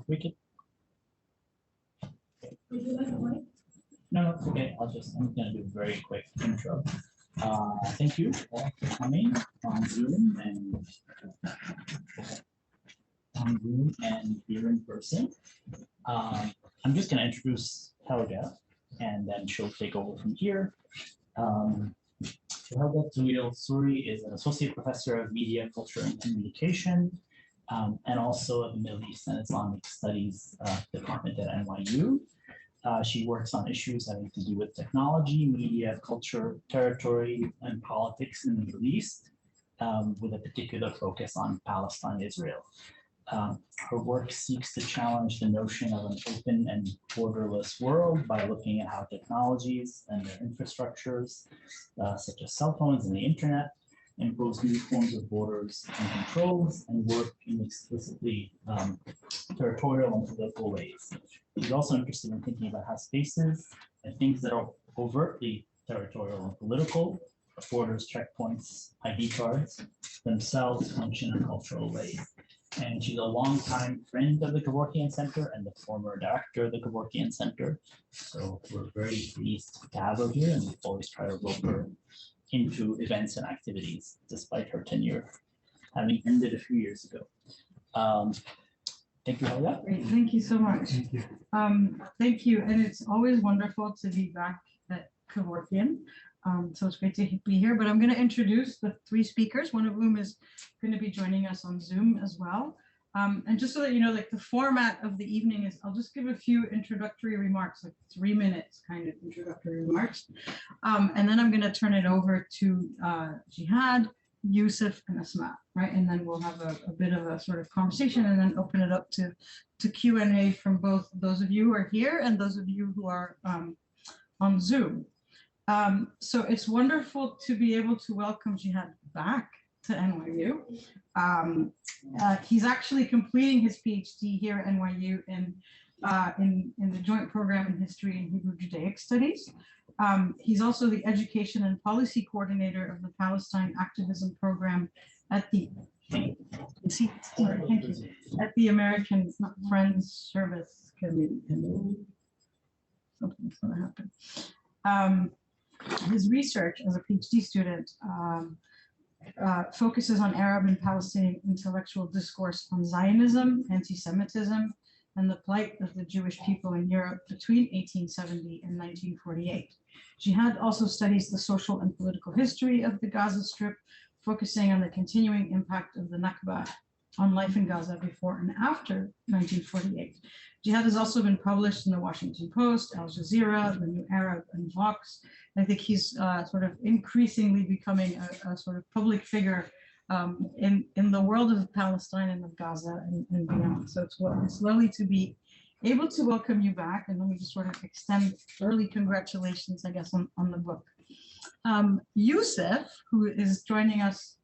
we could. No, it's okay. I'm gonna do a very quick intro. Thank you all for coming on Zoom and here in person. I'm just gonna introduce Helga, and then she'll take over from here. Helga Tawil-Souri is an associate professor of media, culture, and communication, and also of the Middle East and Islamic Studies department at NYU. She works on issues having to do with technology, media, culture, territory, and politics in the Middle East, with a particular focus on Palestine, Israel. Her work seeks to challenge the notion of an open and borderless world by looking at how technologies and their infrastructures, such as cell phones and the internet, impose new forms of borders and controls and work in explicitly territorial and political ways. She's also interested in thinking about how spaces and things that are overtly territorial and political, borders, checkpoints, ID cards, themselves function in cultural ways. And she's a longtime friend of the Kevorkian Center and the former director of the Kevorkian Center. So we're very pleased to have her here, and we've always tried to rope her into events and activities, despite her tenure having ended a few years ago. Thank you, Helga. Great, thank you so much. Thank you. Thank you, and it's always wonderful to be back at Kevorkian. So it's great to be here, but I'm going to introduce the three speakers, one of whom is going to be joining us on Zoom as well. And just so that you know, like the format of the evening is, I'll just give a few introductory remarks, like 3 minutes kind of introductory remarks. And then I'm going to turn it over to Jehad, Yousef, and Asmaa, right? And then we'll have a bit of a sort of conversation and then open it up to Q&A from both those of you who are here and those of you who are on Zoom. So it's wonderful to be able to welcome Jehad back to NYU. He's actually completing his PhD here at NYU in the joint program in history and Hebrew Judaic studies. He's also the education and policy coordinator of the Palestine activism program at the American Friends Service Committee. Something's going to happen. His research as a PhD student focuses on Arab and Palestinian intellectual discourse on Zionism, anti-Semitism, and the plight of the Jewish people in Europe between 1870 and 1948. Jehad also studies the social and political history of the Gaza Strip, focusing on the continuing impact of the Nakba on life in Gaza before and after 1948. Jehad has also been published in the Washington Post, Al Jazeera, the New Arab, and Vox. I think he's sort of increasingly becoming a sort of public figure in the world of Palestine and of Gaza and beyond. So it's lovely to be able to welcome you back, and let me just sort of extend early congratulations, I guess, on the book. Yousef, who is joining us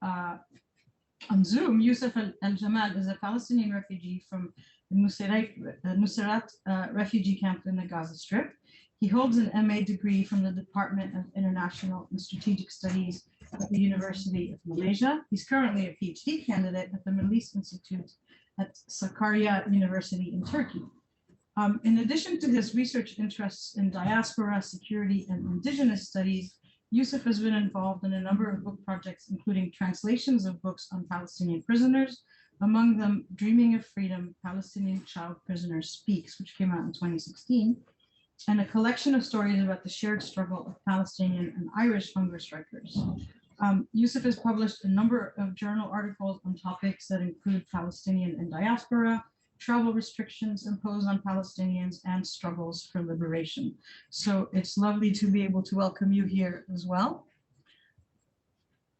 on Zoom, Yousef Aljamal is a Palestinian refugee from the Nuseirat refugee camp in the Gaza Strip. He holds an MA degree from the Department of International and Strategic Studies at the University of Malaysia. He's currently a PhD candidate at the Middle East Institute at Sakarya University in Turkey. In addition to his research interests in diaspora, security, and indigenous studies, Yousef has been involved in a number of book projects, including translations of books on Palestinian prisoners, among them Dreaming of Freedom, Palestinian Child Prisoner Speaks, which came out in 2016, and a collection of stories about the shared struggle of Palestinian and Irish hunger strikers. Yousef has published a number of journal articles on topics that include Palestinian and diaspora, travel restrictions imposed on Palestinians, and struggles for liberation. So it's lovely to be able to welcome you here as well.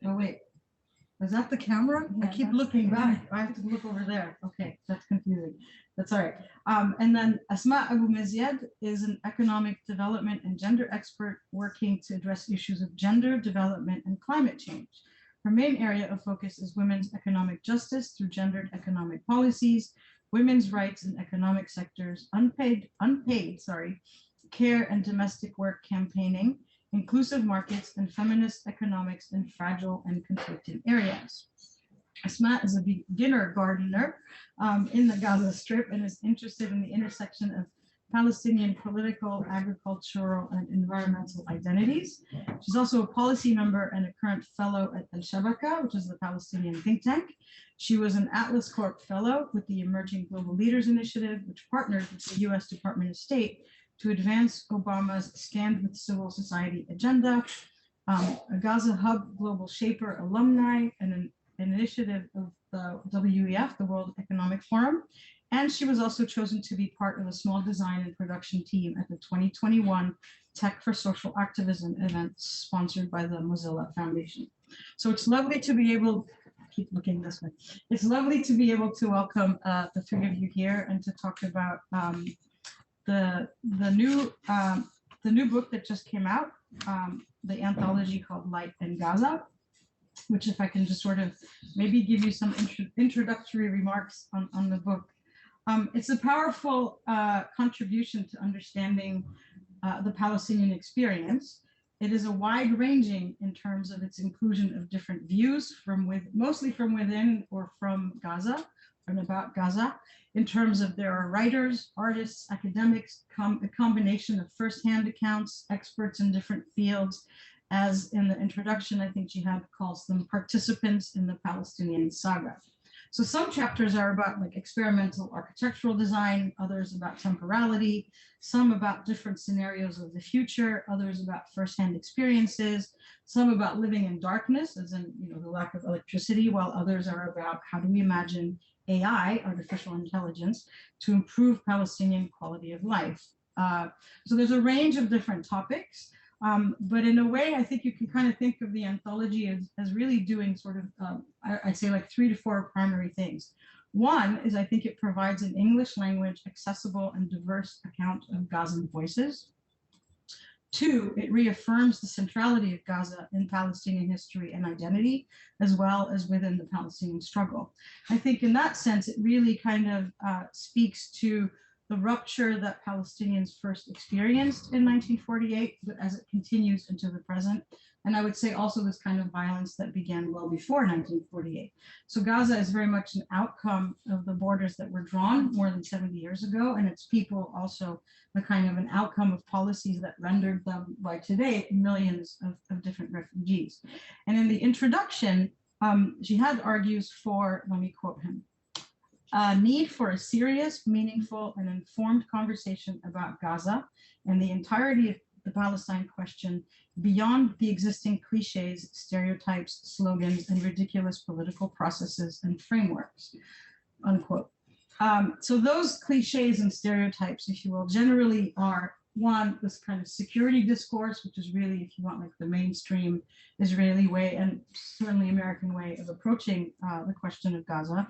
Oh, wait. Is that the camera? Yeah, I keep looking back. I have to look over there. Okay, that's confusing. That's all right. And then Asmaa AbuMezied is an economic development and gender expert working to address issues of gender development and climate change. Her main area of focus is women's economic justice through gendered economic policies, women's rights in economic sectors, unpaid care and domestic work campaigning, inclusive markets, and feminist economics in fragile and conflicted areas. Asmaa is a beginner gardener in the Gaza Strip and is interested in the intersection of Palestinian political, agricultural, and environmental identities. She's also a policy member and a current fellow at Al-Shabaka, which is the Palestinian think tank. She was an Atlas Corp fellow with the Emerging Global Leaders Initiative, which partnered with the US Department of State to advance Obama's Stand with Civil Society agenda, a Gaza Hub Global Shaper alumni, and an initiative of the WEF, the World Economic Forum. And she was also chosen to be part of a small design and production team at the 2021 Tech for Social Activism event sponsored by the Mozilla Foundation. So it's lovely to be able, keep looking this way. It's lovely to be able to welcome the three of you here and to talk about the new book that just came out, the anthology called Light in Gaza, which if I can just sort of maybe give you some introductory remarks on the book. It's a powerful contribution to understanding the Palestinian experience. It is a wide-ranging in terms of its inclusion of different views mostly from within or from Gaza and about Gaza. In terms of there are writers, artists, academics, a combination of firsthand accounts, experts in different fields. As in the introduction, I think Jehad calls them participants in the Palestinian saga. So some chapters are about like experimental architectural design, others about temporality, some about different scenarios of the future, others about firsthand experiences, some about living in darkness, as in the lack of electricity, while others are about how do we imagine AI, artificial intelligence, to improve Palestinian quality of life. So there's a range of different topics. But in a way, I think you can kind of think of the anthology as really doing sort of, I'd say like 3 to 4 primary things. One is I think it provides an English language, accessible and diverse account of Gazan voices. 2, it reaffirms the centrality of Gaza in Palestinian history and identity, as well as within the Palestinian struggle. I think in that sense, it really kind of speaks to the rupture that Palestinians first experienced in 1948, but as it continues into the present. And I would say also this kind of violence that began well before 1948. So Gaza is very much an outcome of the borders that were drawn more than 70 years ago, and its people also a kind of an outcome of policies that rendered them, by today, millions of different refugees. And in the introduction, Jehad argues for, let me quote him, need for a serious, meaningful, and informed conversation about Gaza and the entirety of the Palestine question beyond the existing cliches, stereotypes, slogans, and ridiculous political processes and frameworks, unquote. So those cliches and stereotypes, if you will, generally are one, this kind of security discourse, which is really, if you want, like the mainstream Israeli way and certainly American way of approaching the question of Gaza.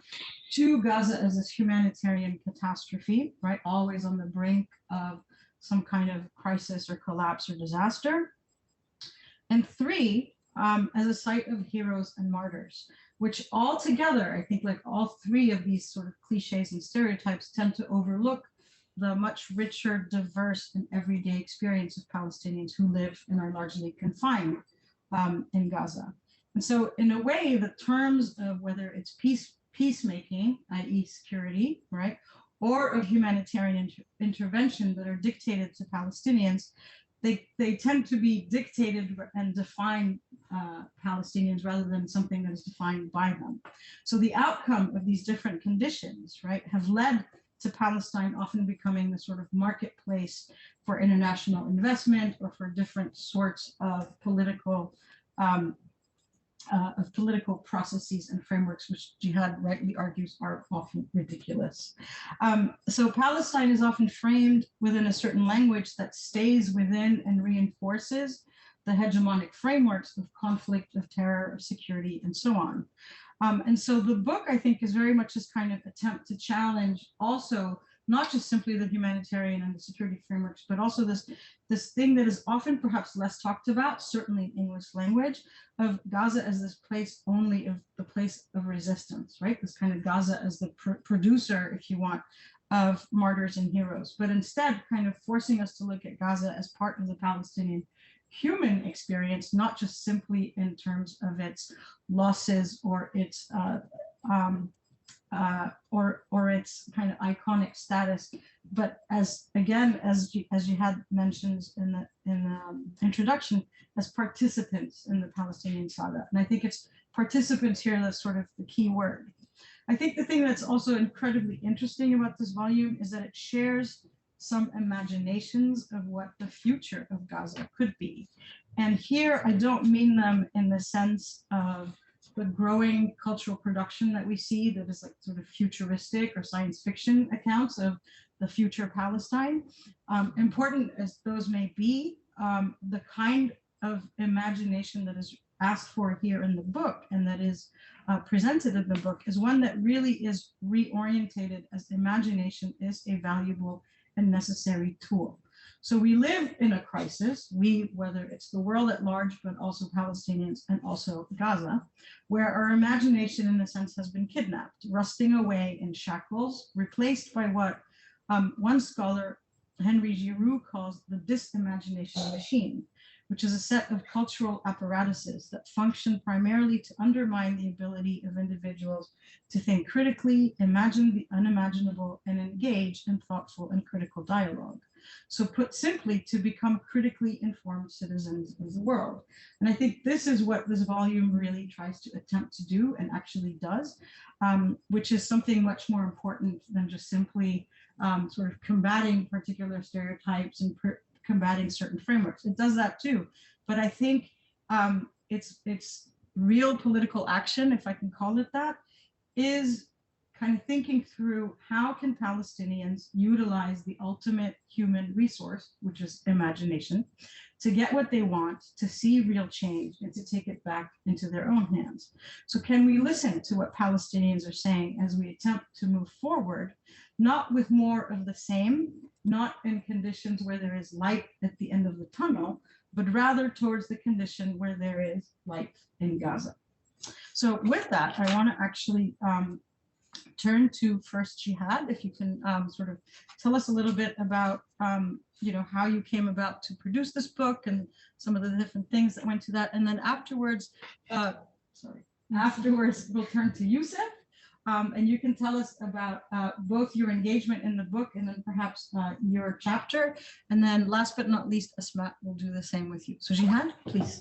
2, Gaza as this humanitarian catastrophe, right? Always on the brink of some kind of crisis or collapse or disaster. And 3, as a site of heroes and martyrs, which all together, I think like all 3 of these sort of cliches and stereotypes tend to overlook the much richer, diverse, and everyday experience of Palestinians who live and are largely confined in Gaza. And so in a way, the terms of whether it's peacemaking, i.e. security, right, or of humanitarian intervention that are dictated to Palestinians, they tend to be dictated and define Palestinians rather than something that is defined by them. So the outcome of these different conditions, right, have led to Palestine often becoming the sort of marketplace for international investment or for different sorts of political processes and frameworks, which Jehad rightly argues are often ridiculous. So Palestine is often framed within a certain language that stays within and reinforces the hegemonic frameworks of conflict, of terror, of security, and so on. And so the book, I think, is very much this kind of attempt to challenge also not just simply the humanitarian and the security frameworks, but also this thing that is often perhaps less talked about, certainly in English language, of Gaza as this place only of the place of resistance, right? This kind of Gaza as the producer, if you want, of martyrs and heroes, but instead kind of forcing us to look at Gaza as part of the Palestinian human experience, not just simply in terms of its losses or its or its kind of iconic status, but as again, as Jehad mentions in the introduction, as participants in the Palestinian saga. And I think it's participants here that's sort of the key word. I think the thing that's also incredibly interesting about this volume is that it shares some imaginations of what the future of Gaza could be. And here I don't mean them in the sense of the growing cultural production that we see that is like sort of futuristic or science fiction accounts of the future Palestine. Important as those may be, the kind of imagination that is asked for here in the book and that is presented in the book is one that really is reorientated as imagination is a valuable and necessary tool. So we live in a crisis, whether it's the world at large, but also Palestinians and also Gaza, where our imagination in a sense has been kidnapped, rusting away in shackles, replaced by what one scholar, Henry Giroux, calls the disimagination machine, which is a set of cultural apparatuses that function primarily to undermine the ability of individuals to think critically, imagine the unimaginable, and engage in thoughtful and critical dialogue. So put simply, to become critically informed citizens of the world. And I think this is what this volume really tries to attempt to do and actually does, which is something much more important than just simply sort of combating particular stereotypes and combating certain frameworks. It does that too, but I think it's real political action, if I can call it that, is kind of thinking through how can Palestinians utilize the ultimate human resource, which is imagination, to get what they want, to see real change, and to take it back into their own hands. So can we listen to what Palestinians are saying as we attempt to move forward, not with more of the same, not in conditions where there is light at the end of the tunnel, but rather towards the condition where there is light in Gaza. So with that, I want to actually turn to first Jehad, if you can sort of tell us a little bit about how you came about to produce this book and some of the different things that went to that, and then afterwards, we'll turn to Yousef, and you can tell us about both your engagement in the book and then perhaps your chapter, and then last but not least, Asmaa will do the same with you. So Jehad, please.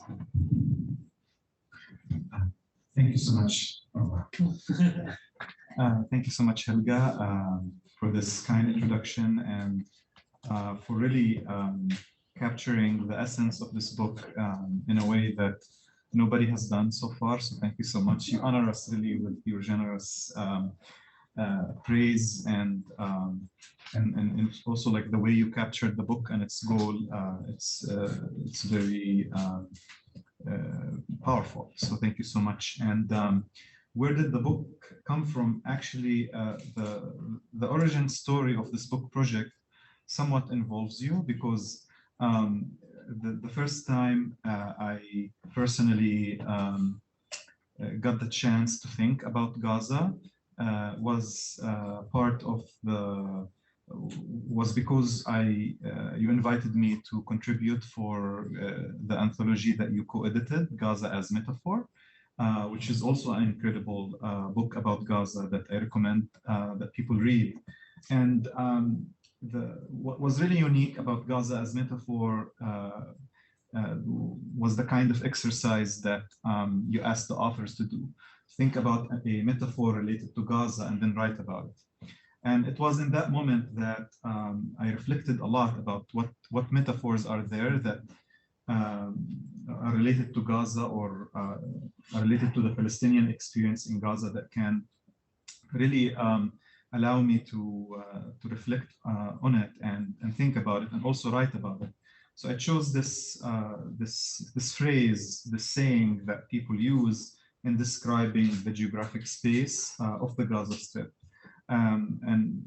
Thank you so much. Thank you so much, Helga, for this kind introduction and for really capturing the essence of this book in a way that nobody has done so far. So thank you so much. You honor us really with your generous praise and also like the way you captured the book and its goal. It's very powerful. So thank you so much. And where did the book come from? Actually, the origin story of this book project somewhat involves you, because the first time I personally got the chance to think about Gaza was because you invited me to contribute for the anthology that you co-edited, Gaza as Metaphor, which is also an incredible book about Gaza that I recommend that people read. And what was really unique about Gaza as Metaphor was the kind of exercise that you asked the authors to do. Think about a metaphor related to Gaza and then write about it. And it was in that moment that I reflected a lot about what metaphors are there that are related to Gaza or are related to the Palestinian experience in Gaza that can really allow me to reflect on it and think about it and also write about it. So I chose this phrase, this saying that people use in describing the geographic space of the Gaza Strip. And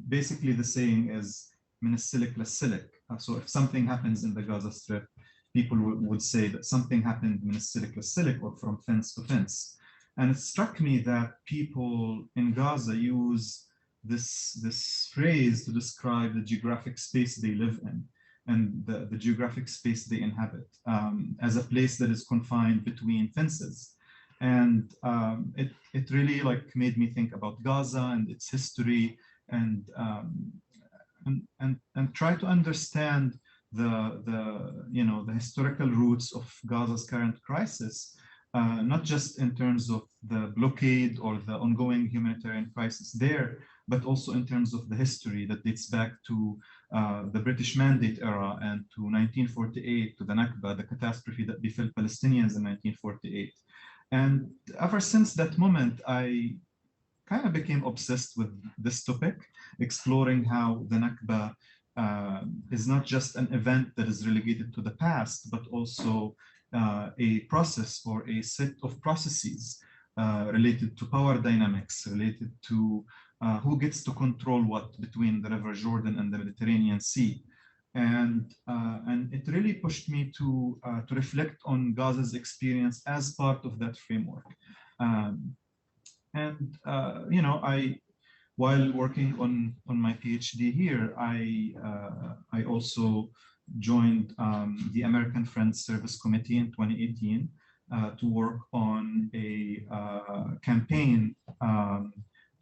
basically the saying is min as-silik lis-silik. So if something happens in the Gaza Strip, people would say that something happened min as-silik lis-silik, or from fence to fence. And it struck me that people in Gaza use this phrase to describe the geographic space they live in. and the geographic space they inhabit as a place that is confined between fences. And it really like made me think about Gaza and its history, and try to understand the historical roots of Gaza's current crisis, not just in terms of the blockade or the ongoing humanitarian crisis there, but also in terms of the history that dates back to the British Mandate era and to 1948, to the Nakba, the catastrophe that befell Palestinians in 1948. And ever since that moment, I kind of became obsessed with this topic, exploring how the Nakba is not just an event that is relegated to the past, but also a process or a set of processes related to power dynamics, related to who gets to control what between the River Jordan and the Mediterranean Sea. And it really pushed me to reflect on Gaza's experience as part of that framework. While working on my PhD here, I also joined the American Friends Service Committee in 2018 to work on a campaign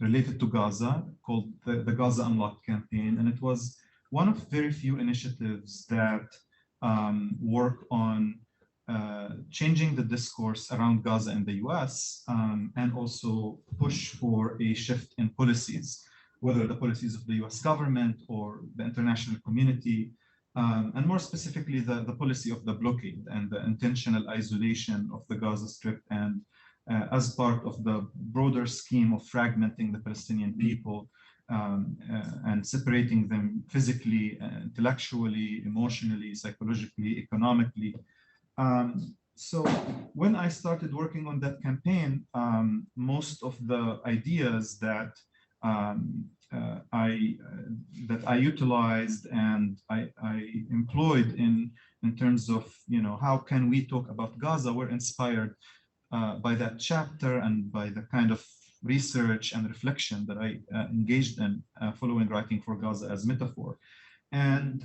related to Gaza called the Gaza Unlocked campaign. And it was one of very few initiatives that work on changing the discourse around Gaza in the US, and also push for a shift in policies, whether the policies of the US government or the international community, and more specifically, the policy of the blockade and the intentional isolation of the Gaza Strip, and as part of the broader scheme of fragmenting the Palestinian people and separating them physically, intellectually, emotionally, psychologically, economically. So when I started working on that campaign, most of the ideas that I utilized and I employed in terms of how can we talk about Gaza were inspired by that chapter and by the kind of research and reflection that I engaged in following writing for Gaza as metaphor. And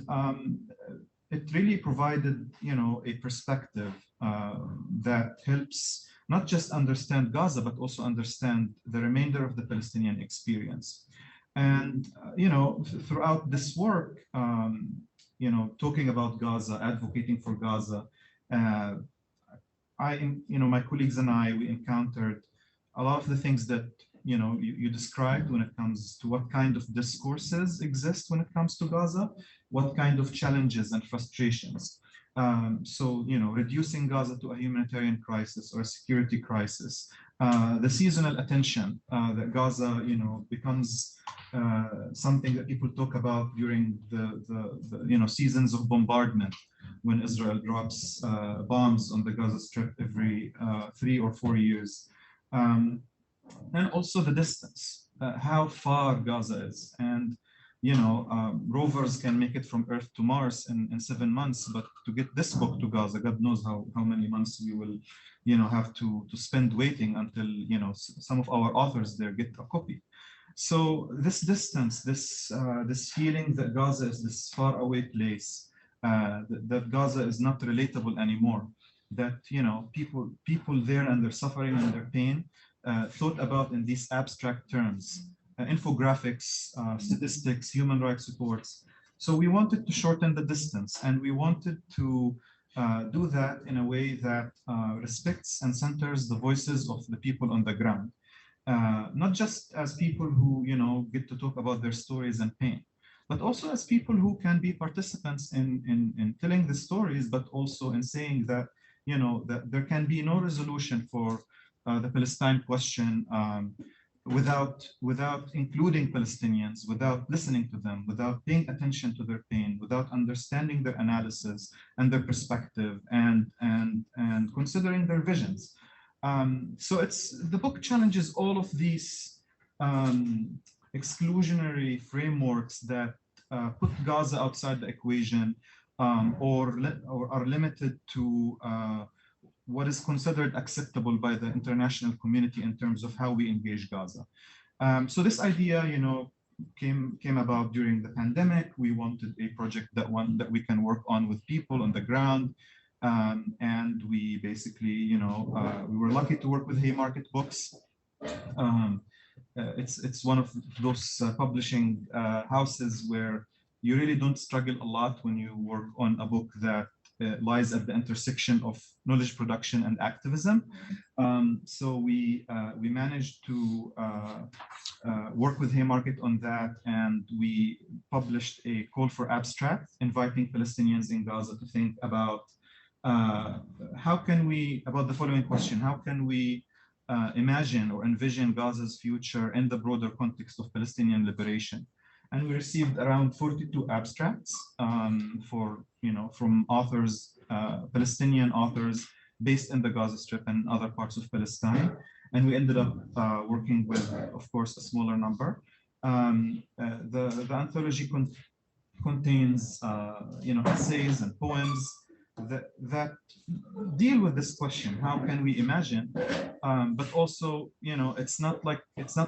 it really provided, a perspective that helps not just understand Gaza, but also understand the remainder of the Palestinian experience. And, throughout this work, talking about Gaza, advocating for Gaza, my colleagues and I, we encountered a lot of the things that you described when it comes to what kind of discourses exist when it comes to Gaza, what kind of challenges and frustrations. So, reducing Gaza to a humanitarian crisis or a security crisis, the seasonal attention that Gaza, becomes something that people talk about during the seasons of bombardment, when Israel drops bombs on the Gaza Strip every 3 or 4 years. And also the distance, how far Gaza is. And, rovers can make it from Earth to Mars in 7 months, but to get this book to Gaza, God knows how many months we will, have to spend waiting until, some of our authors there get a copy. So this distance, this feeling that Gaza is this far away place, that Gaza is not relatable anymore, that, people there and their suffering and their pain, thought about in these abstract terms, infographics, statistics, human rights reports. So we wanted to shorten the distance, and we wanted to do that in a way that respects and centers the voices of the people on the ground, not just as people who get to talk about their stories and pain, but also as people who can be participants in telling the stories, but also in saying that that there can be no resolution for the Palestine question without including Palestinians, without listening to them, without paying attention to their pain, without understanding their analysis and their perspective, and considering their visions. So the book challenges all of these exclusionary frameworks that put Gaza outside the equation, or are limited to what is considered acceptable by the international community in terms of how we engage Gaza. So this idea, came about during the pandemic. We wanted a project that we can work on with people on the ground. And we basically, we were lucky to work with Haymarket Books. It's one of those publishing houses where you really don't struggle a lot when you work on a book that lies at the intersection of knowledge production and activism. So we managed to work with Haymarket on that, and we published a call for abstract inviting Palestinians in Gaza to think about about the following question: how can we imagine or envision Gaza's future in the broader context of Palestinian liberation? And we received around 42 abstracts from authors, Palestinian authors based in the Gaza Strip and other parts of Palestine. And we ended up working with, of course, a smaller number. The anthology contains, essays and poems that deal with this question: how can we imagine? But also, it's not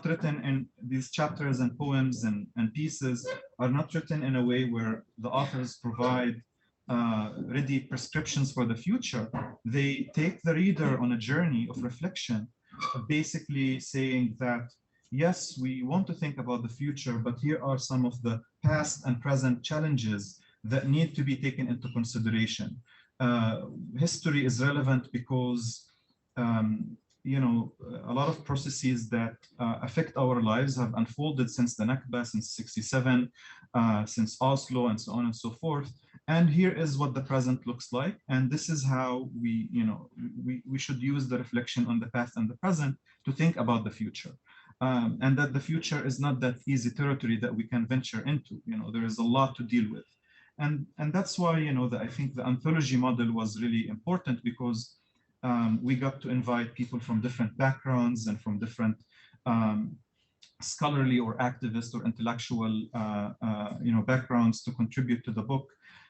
written in these chapters and poems and pieces are not written in a way where the authors provide ready prescriptions for the future. They take the reader on a journey of reflection, basically saying that, yes, we want to think about the future, but here are some of the past and present challenges that need to be taken into consideration. History is relevant because a lot of processes that affect our lives have unfolded since the Nakba, since 67, since Oslo, and so on and so forth. And here is what the present looks like. And this is how we should use the reflection on the past and the present to think about the future. And that the future is not that easy territory that we can venture into. There is a lot to deal with. And that's why, I think the anthology model was really important, because we got to invite people from different backgrounds and from different scholarly or activist or intellectual backgrounds to contribute to the book.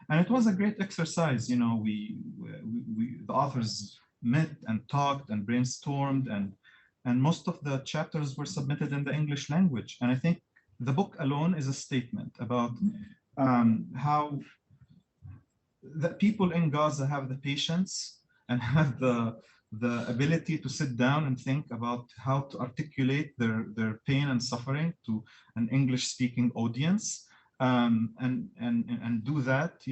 And it was a great exercise. The authors met and talked and brainstormed, and most of the chapters were submitted in the English language. And I think the book alone is a statement about how the people in Gaza have the patience and have the ability to sit down and think about how to articulate their pain and suffering to an English-speaking audience, and do that.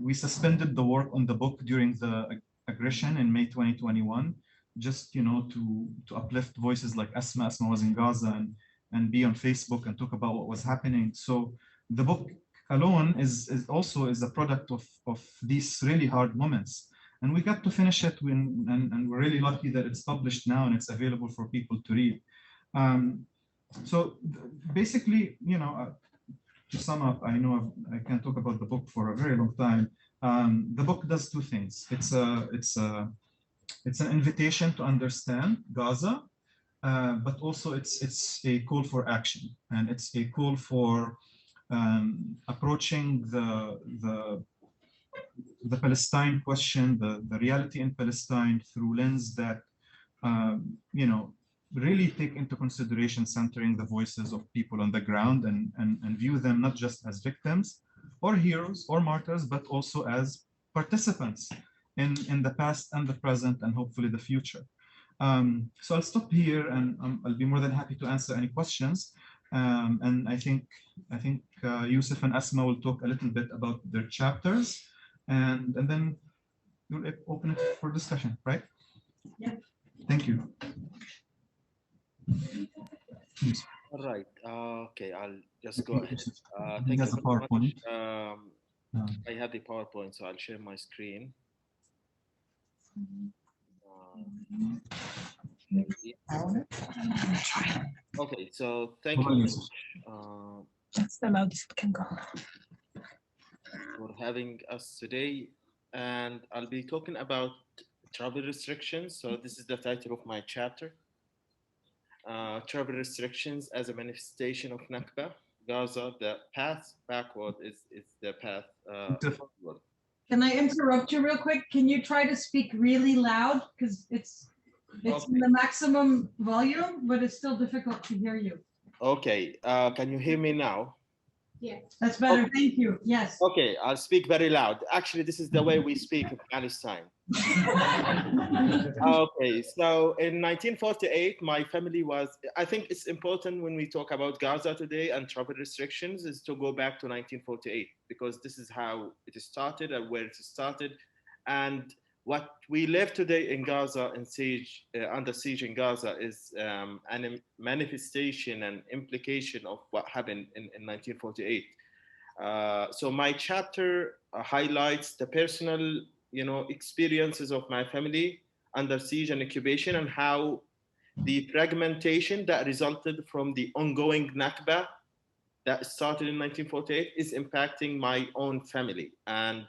We suspended the work on the book during the aggression in May 2021, just to uplift voices like Asmaa. Asmaa was in Gaza and be on Facebook and talk about what was happening. So the book alone is also a product of these really hard moments. And we got to finish it and we're really lucky that it's published now and it's available for people to read. So basically, to sum up, I know I can talk about the book for a very long time. The book does two things. It's an invitation to understand Gaza, but also it's a call for action, and it's a call for approaching the Palestine question, the reality in Palestine, through lens that really take into consideration centering the voices of people on the ground and view them not just as victims or heroes or martyrs, but also as participants in the past and the present and hopefully the future. So I'll stop here, and I'll be more than happy to answer any questions. And I think Yousef and Asmaa will talk a little bit about their chapters, and then we'll open it for discussion, right? Yeah. Thank you. Please. All right. Okay, I'll just go ahead. He Thank has you a very PowerPoint. much. I have the PowerPoint, so I'll share my screen. Okay, so thank you very much, That's the most can go. for having us today. And I'll be talking about travel restrictions. So this is the title of my chapter. Travel restrictions as a manifestation of Nakba. Gaza, the path backward is the path forward. Can I interrupt you real quick? Can you try to speak really loud? Because it's Okay. in the maximum volume, but it's still difficult to hear you. Okay, can you hear me now? That's better. Thank you. Yes. Okay, I'll speak very loud. Actually, this is the way we speak in Palestine. Okay, so in 1948, my family was, I think it's important when we talk about Gaza today and travel restrictions is to go back to 1948, because this is how it started and where it started. And what we live today in Gaza and siege, under siege in Gaza is a manifestation and implication of what happened in 1948. So my chapter highlights the personal, experiences of my family under siege and occupation, and how the fragmentation that resulted from the ongoing Nakba that started in 1948 is impacting my own family. And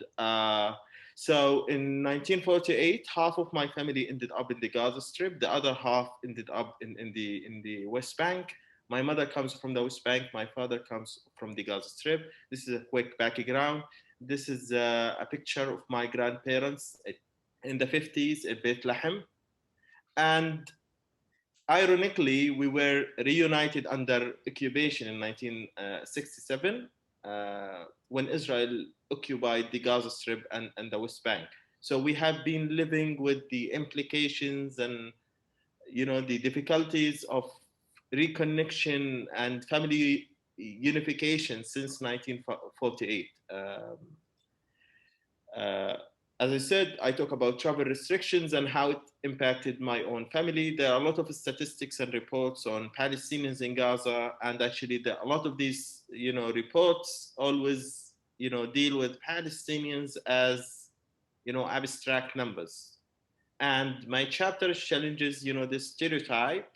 so in 1948, half of my family ended up in the Gaza Strip, the other half ended up in the West Bank. My mother comes from the West Bank, my father comes from the Gaza Strip. This is a quick background. This is a picture of my grandparents in the 50s in Bethlehem. And ironically, we were reunited under occupation in 1967 when Israel occupied the Gaza Strip and the West Bank. So we have been living with the implications and the difficulties of reconnection and family unification since 1948. Uh, as I said, I talk about travel restrictions and how it impacted my own family. There are a lot of statistics and reports on Palestinians in Gaza, and actually, a lot of these, reports always, deal with Palestinians as, abstract numbers. And my chapter challenges, this stereotype,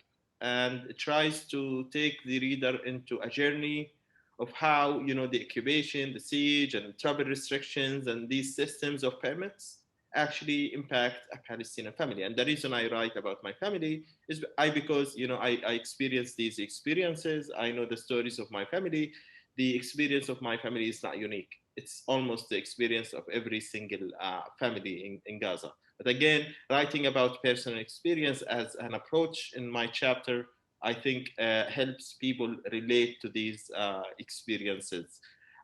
and tries to take the reader into a journey of how the occupation, the siege, and travel restrictions, and these systems of permits actually impact a Palestinian family. And the reason I write about my family is because I experienced these experiences. I know the stories of my family. The experience of my family is not unique. It's almost the experience of every single family in Gaza. But again, writing about personal experience as an approach in my chapter, I think helps people relate to these experiences.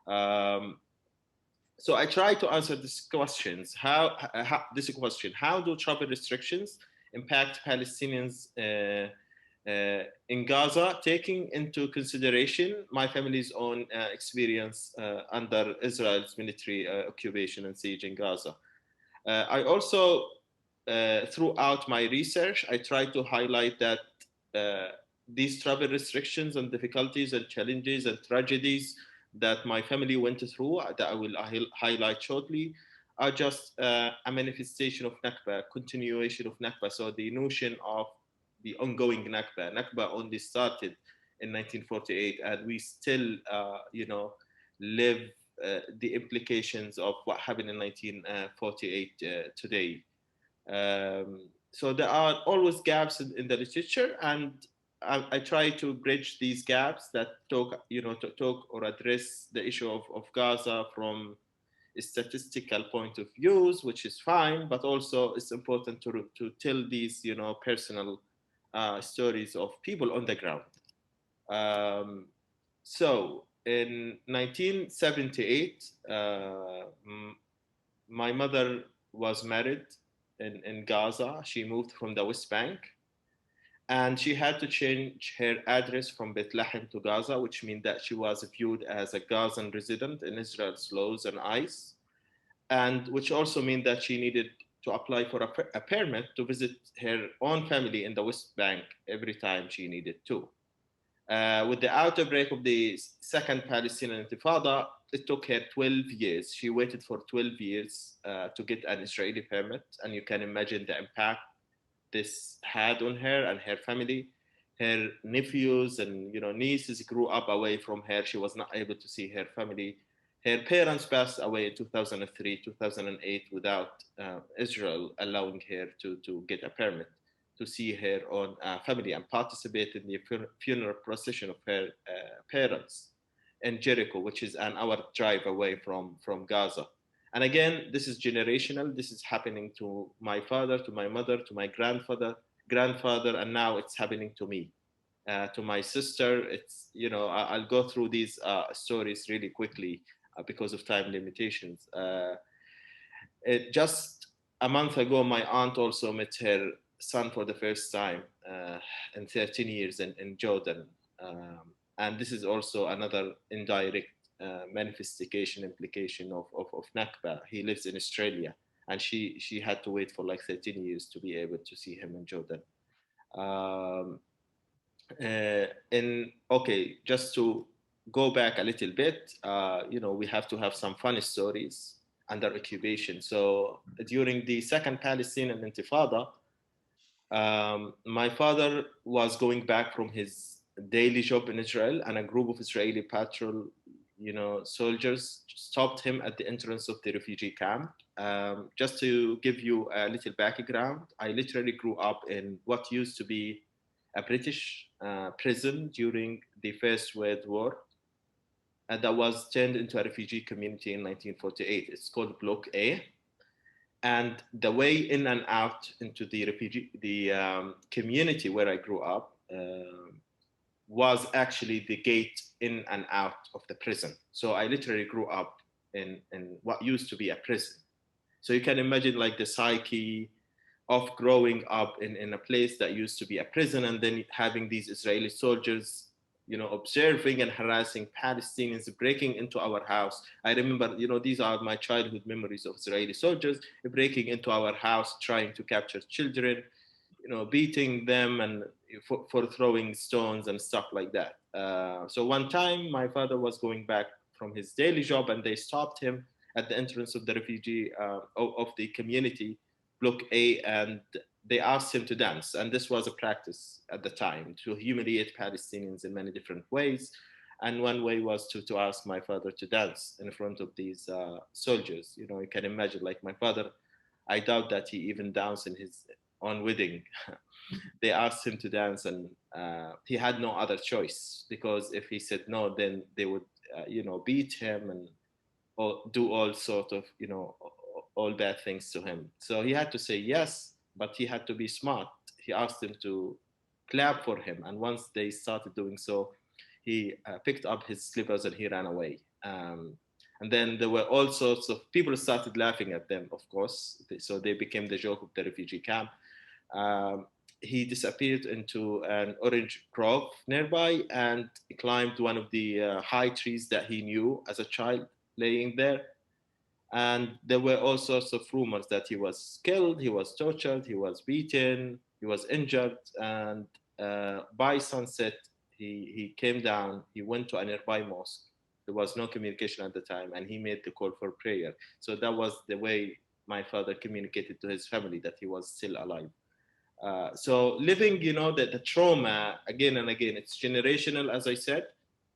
So I try to answer these questions. How do travel restrictions impact Palestinians in Gaza, taking into consideration my family's own experience under Israel's military occupation and siege in Gaza? I also, throughout my research, I try to highlight that these travel restrictions and difficulties and challenges and tragedies that my family went through, that I will highlight shortly, are just a manifestation of Nakba, a continuation of Nakba. So the notion of the ongoing Nakba only started in 1948, and we still, live the implications of what happened in 1948 today. So there are always gaps in the literature, and I try to bridge these gaps that talk or address the issue of Gaza from a statistical point of views, which is fine, but also it's important to tell these personal stories of people on the ground. So in 1978, my mother was married in Gaza. She moved from the West Bank, and she had to change her address from Bethlehem to Gaza, which means that she was viewed as a Gazan resident in Israel's laws and eyes, and which also means that she needed to apply for a permit to visit her own family in the West Bank every time she needed to. With the outbreak of the Second Palestinian Intifada, it took her 12 years. She waited for 12 years to get an Israeli permit, and you can imagine the impact this had on her and her family. Her nephews and nieces grew up away from her. She was not able to see her family. Her parents passed away in 2003, 2008 without Israel allowing her to get a permit to see her own family and participate in the funeral procession of her parents in Jericho, which is an hour drive away from Gaza. And again, this is generational. This is happening to my father, to my mother, to my grandfather, and now it's happening to me. To my sister, it's, I'll go through these stories really quickly because of time limitations. Just a month ago, my aunt also met her son for the first time in 13 years in Jordan. And this is also another indirect manifestation, implication of Nakba. He lives in Australia, and she had to wait for like 13 years to be able to see him in Jordan. Um, okay, just to go back a little bit, we have to have some funny stories under occupation. So during the second Palestinian Intifada, my father was going back from his daily job in Israel, and a group of Israeli patrol, soldiers stopped him at the entrance of the refugee camp. Just to give you a little background, I literally grew up in what used to be a British prison during the First World War, and that was turned into a refugee community in 1948. It's called Block A, and the way in and out into the community where I grew up was actually the gate in and out of the prison. So I literally grew up in what used to be a prison. So you can imagine like the psyche of growing up in a place that used to be a prison, and then having these Israeli soldiers, observing and harassing Palestinians, breaking into our house. I remember, these are my childhood memories of Israeli soldiers breaking into our house, trying to capture children, beating them and for throwing stones and stuff like that. So one time my father was going back from his daily job, and they stopped him at the entrance of the refugee of the community, Block A, and they asked him to dance. And this was a practice at the time to humiliate Palestinians in many different ways. And one way was to ask my father to dance in front of these soldiers. You can imagine, like my father, I doubt that he even danced in his own wedding. They asked him to dance, and he had no other choice, because if he said no, then they would, beat him and do all sort of, all bad things to him. So he had to say yes, but he had to be smart. He asked them to clap for him, and once they started doing so, he picked up his slippers and he ran away. And then there were all sorts of people started laughing at them, of course. So they became the joke of the refugee camp. He disappeared into an orange grove nearby and climbed one of the high trees that he knew as a child laying there. And there were all sorts of rumors that he was killed, he was tortured, he was beaten, he was injured. And by sunset, he came down, he went to a nearby mosque. There was no communication at the time, and he made the call for prayer. So that was the way my father communicated to his family that he was still alive. So living, the trauma again and again, it's generational, as I said.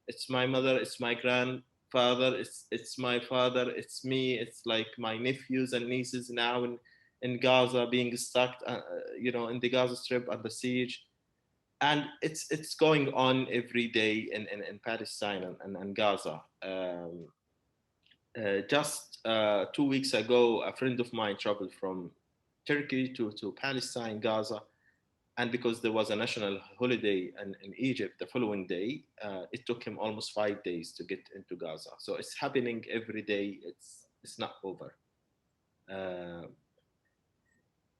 It's my mother, it's my grandfather, it's my father, it's me, it's like my nephews and nieces now in Gaza being stuck, in the Gaza Strip under siege. And it's going on every day in Palestine and Gaza. Just 2 weeks ago, a friend of mine traveled from Turkey to Palestine, Gaza, and because there was a national holiday in Egypt the following day, it took him almost 5 days to get into Gaza. So it's happening every day. It's not over.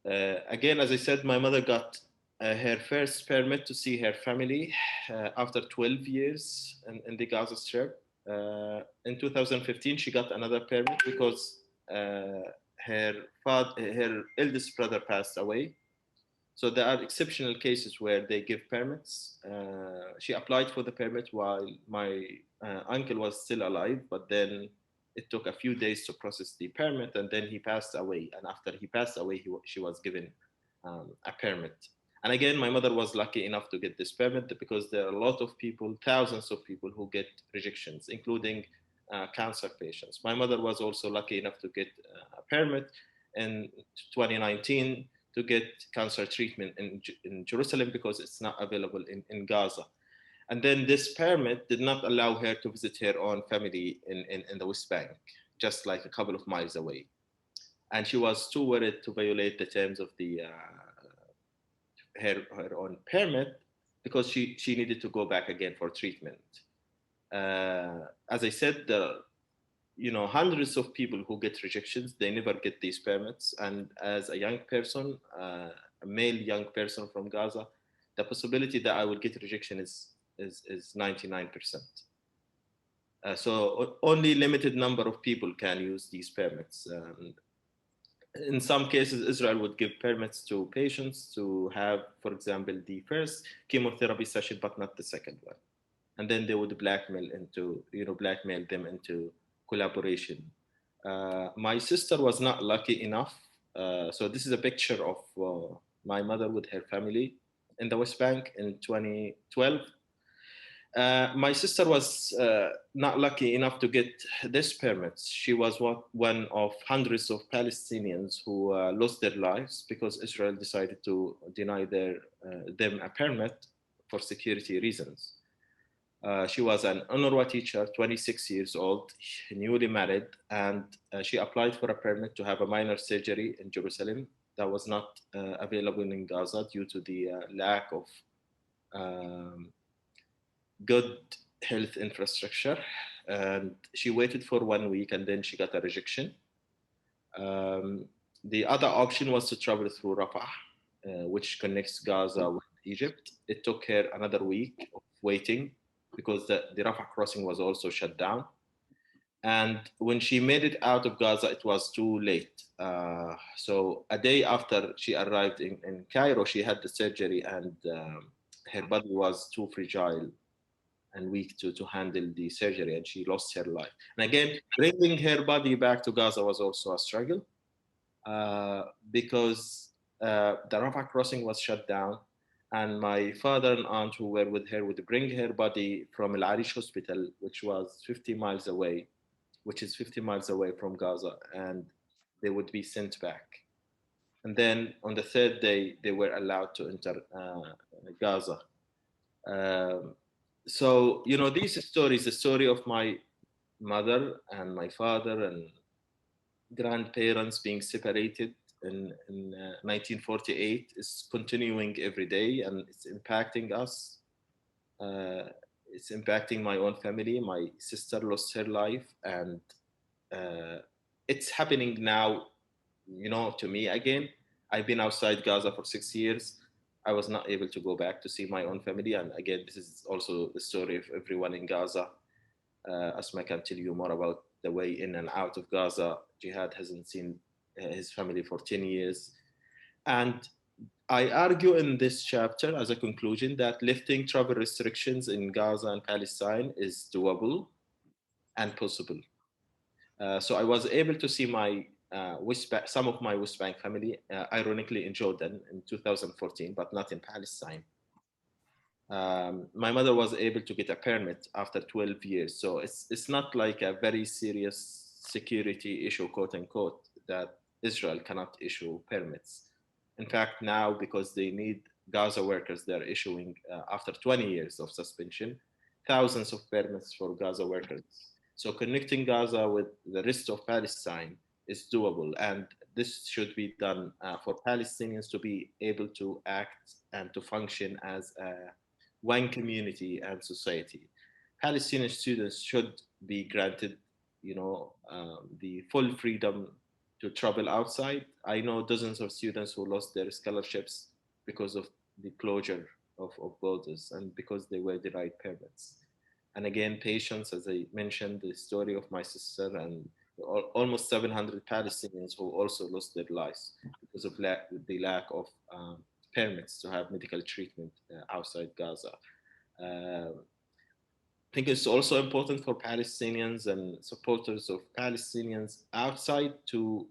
Again, as I said, my mother got her first permit to see her family after 12 years in the Gaza Strip. In 2015, she got another permit because her eldest brother passed away. So there are exceptional cases where they give permits. She applied for the permit while my uncle was still alive, but then it took a few days to process the permit, and then he passed away. And after he passed away, she was given a permit. And again, my mother was lucky enough to get this permit because there are a lot of people, thousands of people who get rejections, including cancer patients. My mother was also lucky enough to get a permit in 2019 to get cancer treatment in Jerusalem because it's not available in Gaza. And then this permit did not allow her to visit her own family in the West Bank, just like a couple of miles away. And she was too worried to violate the terms of the her own permit because she needed to go back again for treatment. As I said, there are, hundreds of people who get rejections. They never get these permits. And as a young person, a male young person from Gaza, the possibility that I will get rejection is 99%. So only limited number of people can use these permits. In some cases, Israel would give permits to patients to have, for example, the first chemotherapy session, but not the second one. And then they would blackmail them into collaboration. My sister was not lucky enough. So this is a picture of my mother with her family in the West Bank in 2012. My sister was not lucky enough to get this permit. She was one of hundreds of Palestinians who lost their lives because Israel decided to deny them a permit for security reasons. She was an UNRWA teacher, 26 years old, newly married, and she applied for a permit to have a minor surgery in Jerusalem that was not available in Gaza due to the lack of good health infrastructure. And she waited for 1 week and then she got a rejection. The other option was to travel through Rafah, which connects Gaza with Egypt. It took her another week of waiting because the Rafah crossing was also shut down. And when she made it out of Gaza, it was too late. So a day after she arrived in Cairo, she had the surgery and her body was too fragile and weak to handle the surgery, and she lost her life. And again, bringing her body back to Gaza was also a struggle because the Rafah crossing was shut down, and my father and aunt who were with her would bring her body from Al Arish Hospital, which is 50 miles away from Gaza, and they would be sent back. And then on the third day, they were allowed to enter Gaza. So, these stories, the story of my mother and my father and grandparents being separated in 1948 is continuing every day, and it's impacting us. It's impacting my own family. My sister lost her life, and it's happening now, to me again. I've been outside Gaza for 6 years. I was not able to go back to see my own family. And again, this is also the story of everyone in Gaza. Asmaa can tell you more about the way in and out of Gaza. Jehad hasn't seen his family for 10 years. And I argue in this chapter as a conclusion that lifting travel restrictions in Gaza and Palestine is doable and possible. So I was able to see some of my West Bank family, ironically in Jordan in 2014, but not in Palestine. My mother was able to get a permit after 12 years. So it's not like a very serious security issue, quote unquote, that Israel cannot issue permits. In fact, now, because they need Gaza workers, they're issuing, after 20 years of suspension, thousands of permits for Gaza workers. So connecting Gaza with the rest of Palestine is doable. And this should be done for Palestinians to be able to act and to function as one community and society. Palestinian students should be granted, the full freedom to travel outside. I know dozens of students who lost their scholarships because of the closure of borders and because they were denied permits. And again, patience, as I mentioned, the story of my sister and almost 700 Palestinians who also lost their lives because of the lack of permits to have medical treatment outside Gaza. I think it's also important for Palestinians and supporters of Palestinians outside to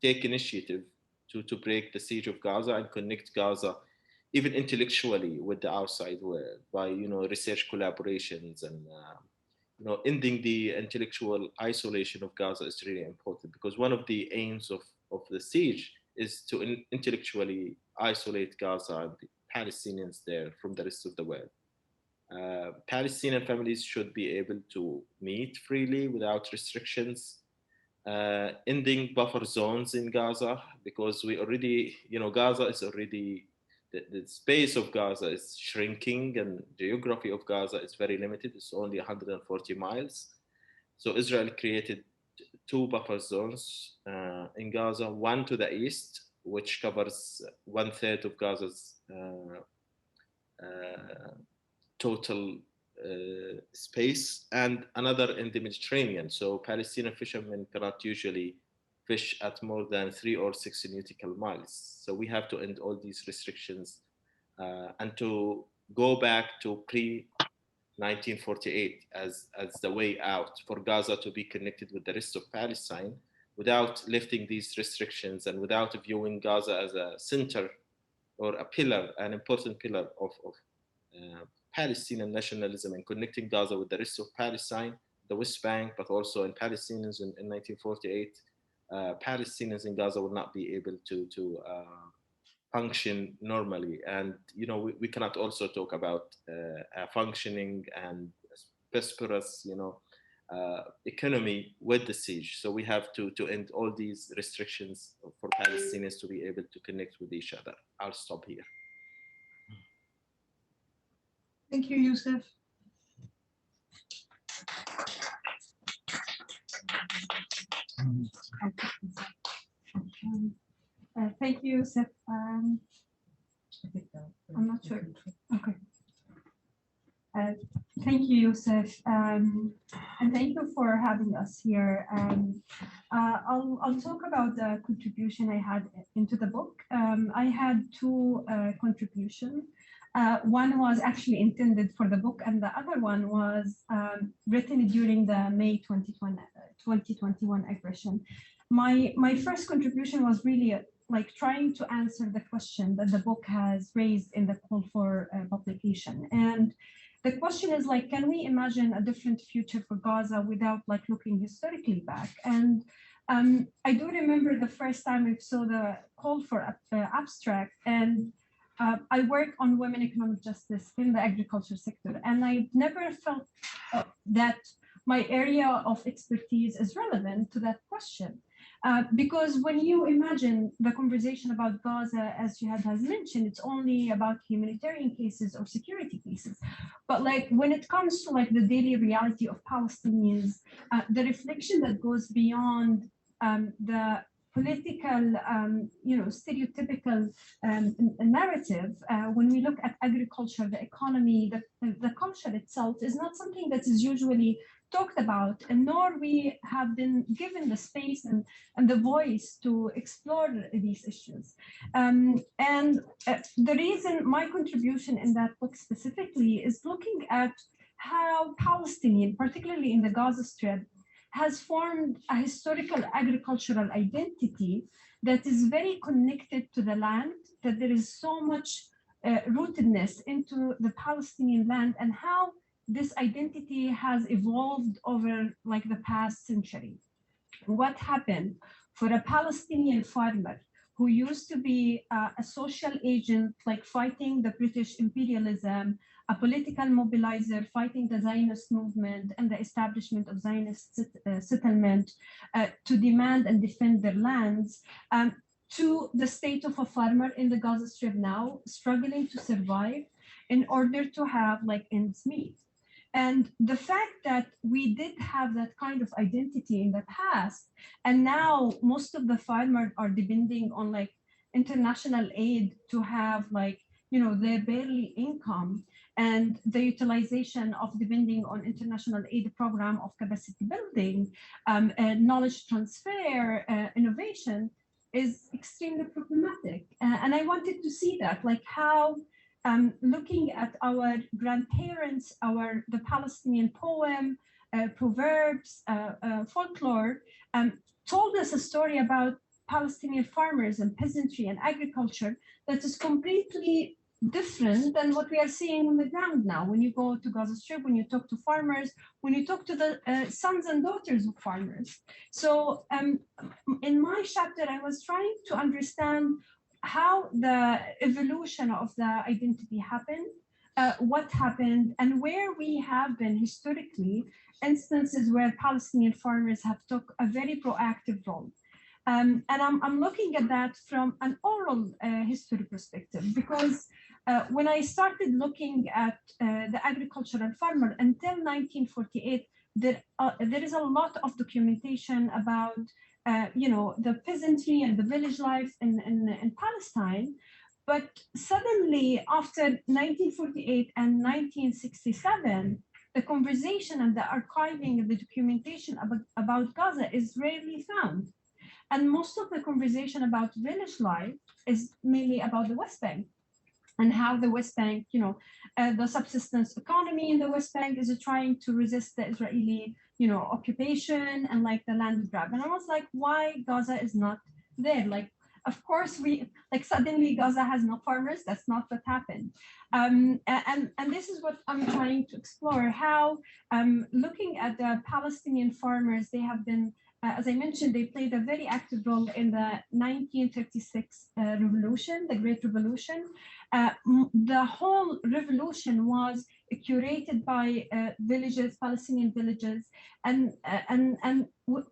take initiative to break the siege of Gaza and connect Gaza, even intellectually, with the outside world by research collaborations and ending the intellectual isolation of Gaza is really important, because one of the aims of the siege is to intellectually isolate Gaza and the Palestinians there from the rest of the world. Palestinian families should be able to meet freely without restrictions, ending buffer zones in Gaza, because we already, Gaza is already the space of Gaza is shrinking and geography of Gaza is very limited. It's only 140 miles. So Israel created 2 buffer zones in Gaza, one to the east, which covers 1/3 of Gaza's total space, and another in the Mediterranean. So Palestinian fishermen cannot usually fish at more than 3 or 6 nautical miles. So we have to end all these restrictions and to go back to pre-1948 as the way out for Gaza to be connected with the rest of Palestine without lifting these restrictions and without viewing Gaza as a center or a pillar, an important pillar of Palestinian nationalism and connecting Gaza with the rest of Palestine, the West Bank, but also in Palestinians in 1948. Palestinians in Gaza will not be able to function normally, and we cannot also talk about a functioning and prosperous economy with the siege. So we have to end all these restrictions for Palestinians to be able to connect with each other. I'll stop here. Thank you, Yousef. Thank you, Yousef. I'm not sure. Okay. Thank you, Yousef, and thank you for having us here. I'll talk about the contribution I had into the book. I had 2 contributions. One was actually intended for the book, and the other one was written during the May 2021 aggression. My first contribution was really like trying to answer the question that the book has raised in the call for publication. And the question is like, can we imagine a different future for Gaza without like looking historically back? And I do remember the first time I saw the call for abstract, and I work on women economic justice in the agriculture sector, and I never felt that my area of expertise is relevant to that question. Because when you imagine the conversation about Gaza, as Jehad has mentioned, it's only about humanitarian cases or security cases. But like when it comes to like the daily reality of Palestinians, the reflection that goes beyond the political, stereotypical narrative, when we look at agriculture, the economy, the culture itself is not something that is usually talked about, and nor we have been given the space and the voice to explore these issues. The reason my contribution in that book specifically is looking at how Palestinian, particularly in the Gaza Strip, has formed a historical agricultural identity that is very connected to the land, that there is so much rootedness into the Palestinian land, and how this identity has evolved over like the past century. What happened for a Palestinian farmer who used to be a social agent, like fighting the British imperialism, a political mobilizer, fighting the Zionist movement and the establishment of Zionist settlement to demand and defend their lands, to the state of a farmer in the Gaza Strip now, struggling to survive in order to have like ends meet. And the fact that we did have that kind of identity in the past, and now most of the farmers are depending on like international aid to have like, their barely income, and the utilization of depending on international aid program of capacity building, and knowledge transfer, innovation is extremely problematic. And I wanted to see that, like how looking at our grandparents, the Palestinian poem, proverbs, folklore, told us a story about Palestinian farmers and peasantry and agriculture that is completely different than what we are seeing on the ground now. When you go to Gaza Strip, when you talk to farmers, when you talk to the sons and daughters of farmers. So in my chapter, I was trying to understand how the evolution of the identity happened, what happened, and where we have been historically instances where Palestinian farmers have took a very proactive role. And I'm looking at that from an oral history perspective, because when I started looking at the agricultural farmer until 1948, there is a lot of documentation about the peasantry and the village life in Palestine. But suddenly, after 1948 and 1967, the conversation and the archiving and the documentation about Gaza is rarely found. And most of the conversation about village life is mainly about the West Bank and how the West Bank, the subsistence economy in the West Bank is trying to resist the Israeli, occupation and like the land grab. And I was like, why Gaza is not there? Like, of course, suddenly Gaza has no farmers. That's not what happened. And this is what I'm trying to explore, how looking at the Palestinian farmers, they have been, as I mentioned, they played a very active role in the 1936 revolution, the Great Revolution. The whole revolution was curated by villages, Palestinian villages, and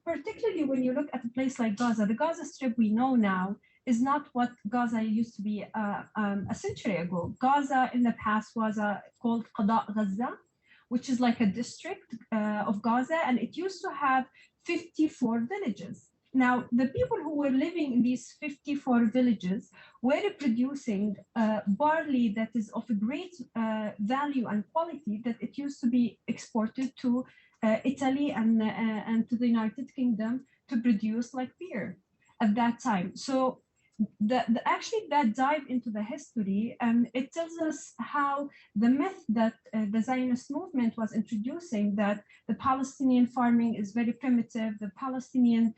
particularly when you look at a place like Gaza, the Gaza Strip we know now is not what Gaza used to be a century ago. Gaza in the past was called Qada Gaza, which is like a district of Gaza, and it used to have 54 villages. Now, the people who were living in these 54 villages were producing barley that is of a great value and quality, that it used to be exported to Italy and to the United Kingdom to produce like beer at that time. So actually that dive into the history, it tells us how the myth that the Zionist movement was introducing, that the Palestinian farming is very primitive, the Palestinian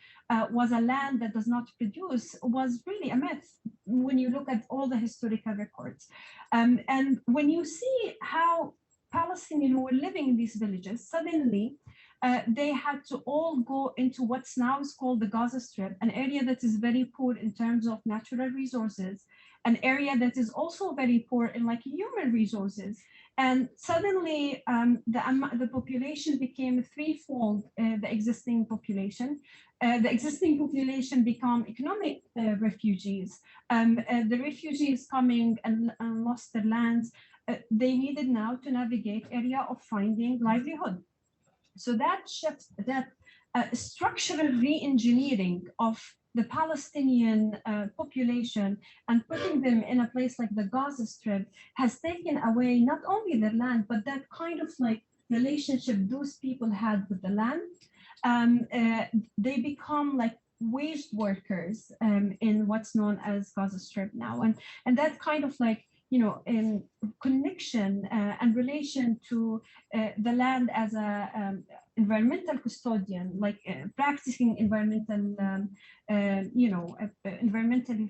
was a land that does not produce, was really a myth when you look at all the historical records. And when you see how Palestinians who were living in these villages, suddenly they had to all go into what's now is called the Gaza Strip, an area that is very poor in terms of natural resources, an area that is also very poor in like human resources. And suddenly the population became threefold, the existing population. The existing population become economic refugees. The refugees coming and lost their lands, they needed now to navigate area of finding livelihood. So that shift, that structural re-engineering of the Palestinian population and putting them in a place like the Gaza Strip has taken away not only their land, but that kind of like relationship those people had with the land. They become like wage workers in what's known as Gaza Strip now. And that kind of like, in connection and relation to the land as a environmental custodian, like practicing environmentally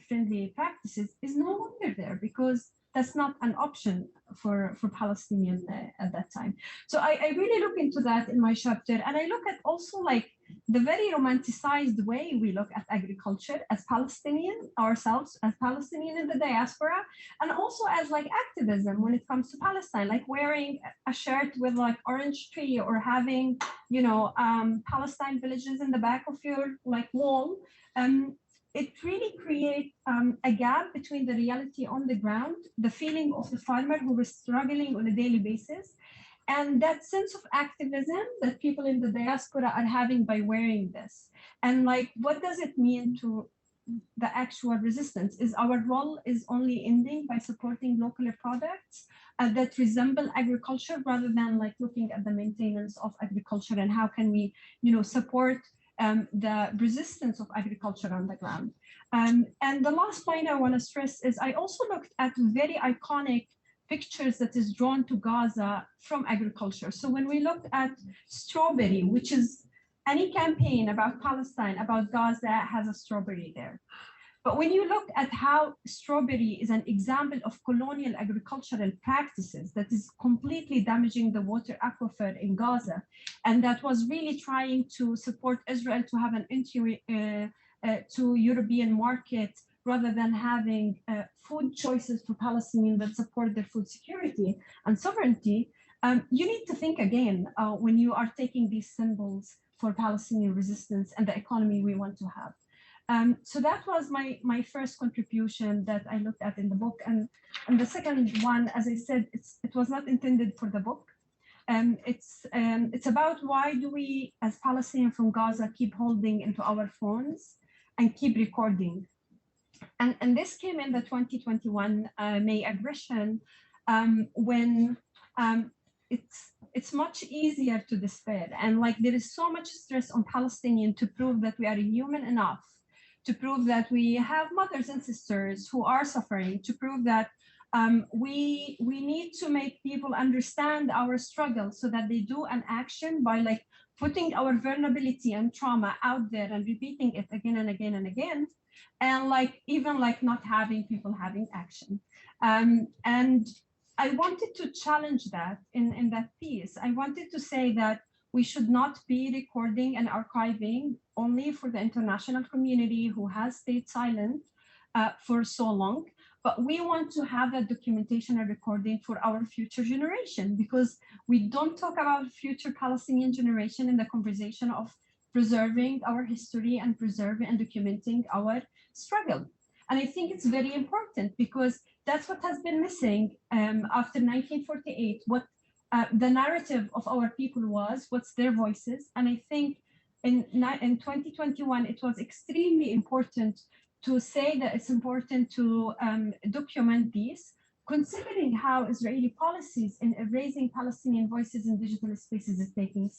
friendly practices is no longer there, because that's not an option for Palestinian at that time. So I really look into that in my chapter, and I look at also like the very romanticized way we look at agriculture as Palestinian ourselves, as Palestinian in the diaspora, and also as like activism when it comes to Palestine, like wearing a shirt with like orange tree or having, Palestine villages in the back of your like wall. It really creates a gap between the reality on the ground, the feeling of the farmer who is struggling on a daily basis, and that sense of activism that people in the diaspora are having by wearing this. And like, what does it mean to the actual resistance? Is our role is only ending by supporting local products that resemble agriculture, rather than like looking at the maintenance of agriculture and how can we, support the resistance of agriculture on the ground. And the last point I want to stress is I also looked at very iconic pictures that is drawn to Gaza from agriculture. So when we looked at strawberry, which is any campaign about Palestine, about Gaza has a strawberry there. But when you look at how strawberry is an example of colonial agricultural practices that is completely damaging the water aquifer in Gaza, and that was really trying to support Israel to have an entry to European market, rather than having food choices for Palestinians that support their food security and sovereignty, you need to think again when you are taking these symbols for Palestinian resistance and the economy we want to have. So that was my first contribution that I looked at in the book. And the second one, as I said, it was not intended for the book. It's about why do we, as Palestinians from Gaza, keep holding into our phones and keep recording. And this came in the 2021 May aggression, when it's much easier to despair. And like there is so much stress on Palestinians to prove that we are human enough, to prove that we have mothers and sisters who are suffering, to prove that we need to make people understand our struggle so that they do an action by like putting our vulnerability and trauma out there and repeating it again and again and again. And like even like not having people having action. And I wanted to challenge that in that piece. I wanted to say that we should not be recording and archiving only for the international community who has stayed silent for so long, but we want to have that documentation and recording for our future generation, because we don't talk about future Palestinian generation in the conversation of preserving our history and preserving and documenting our struggle. And I think it's very important because that's what has been missing after 1948, what the narrative of our people was, what's their voices. And I think in 2021, it was extremely important to say that it's important to document these, considering how Israeli policies in erasing Palestinian voices in digital spaces is taking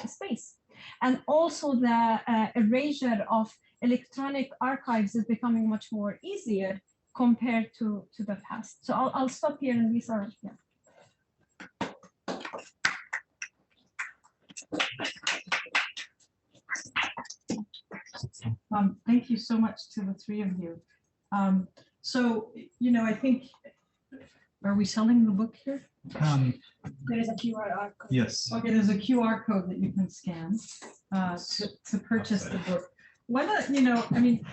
space. And also the erasure of electronic archives is becoming much more easier compared to the past. So I'll stop here, and these are, yeah. Thank you so much to the three of you. So, you know, I think, are we selling the book here? There is a QR code. Yes. Okay, there's a QR code that you can scan to purchase the book. What, you know, I mean,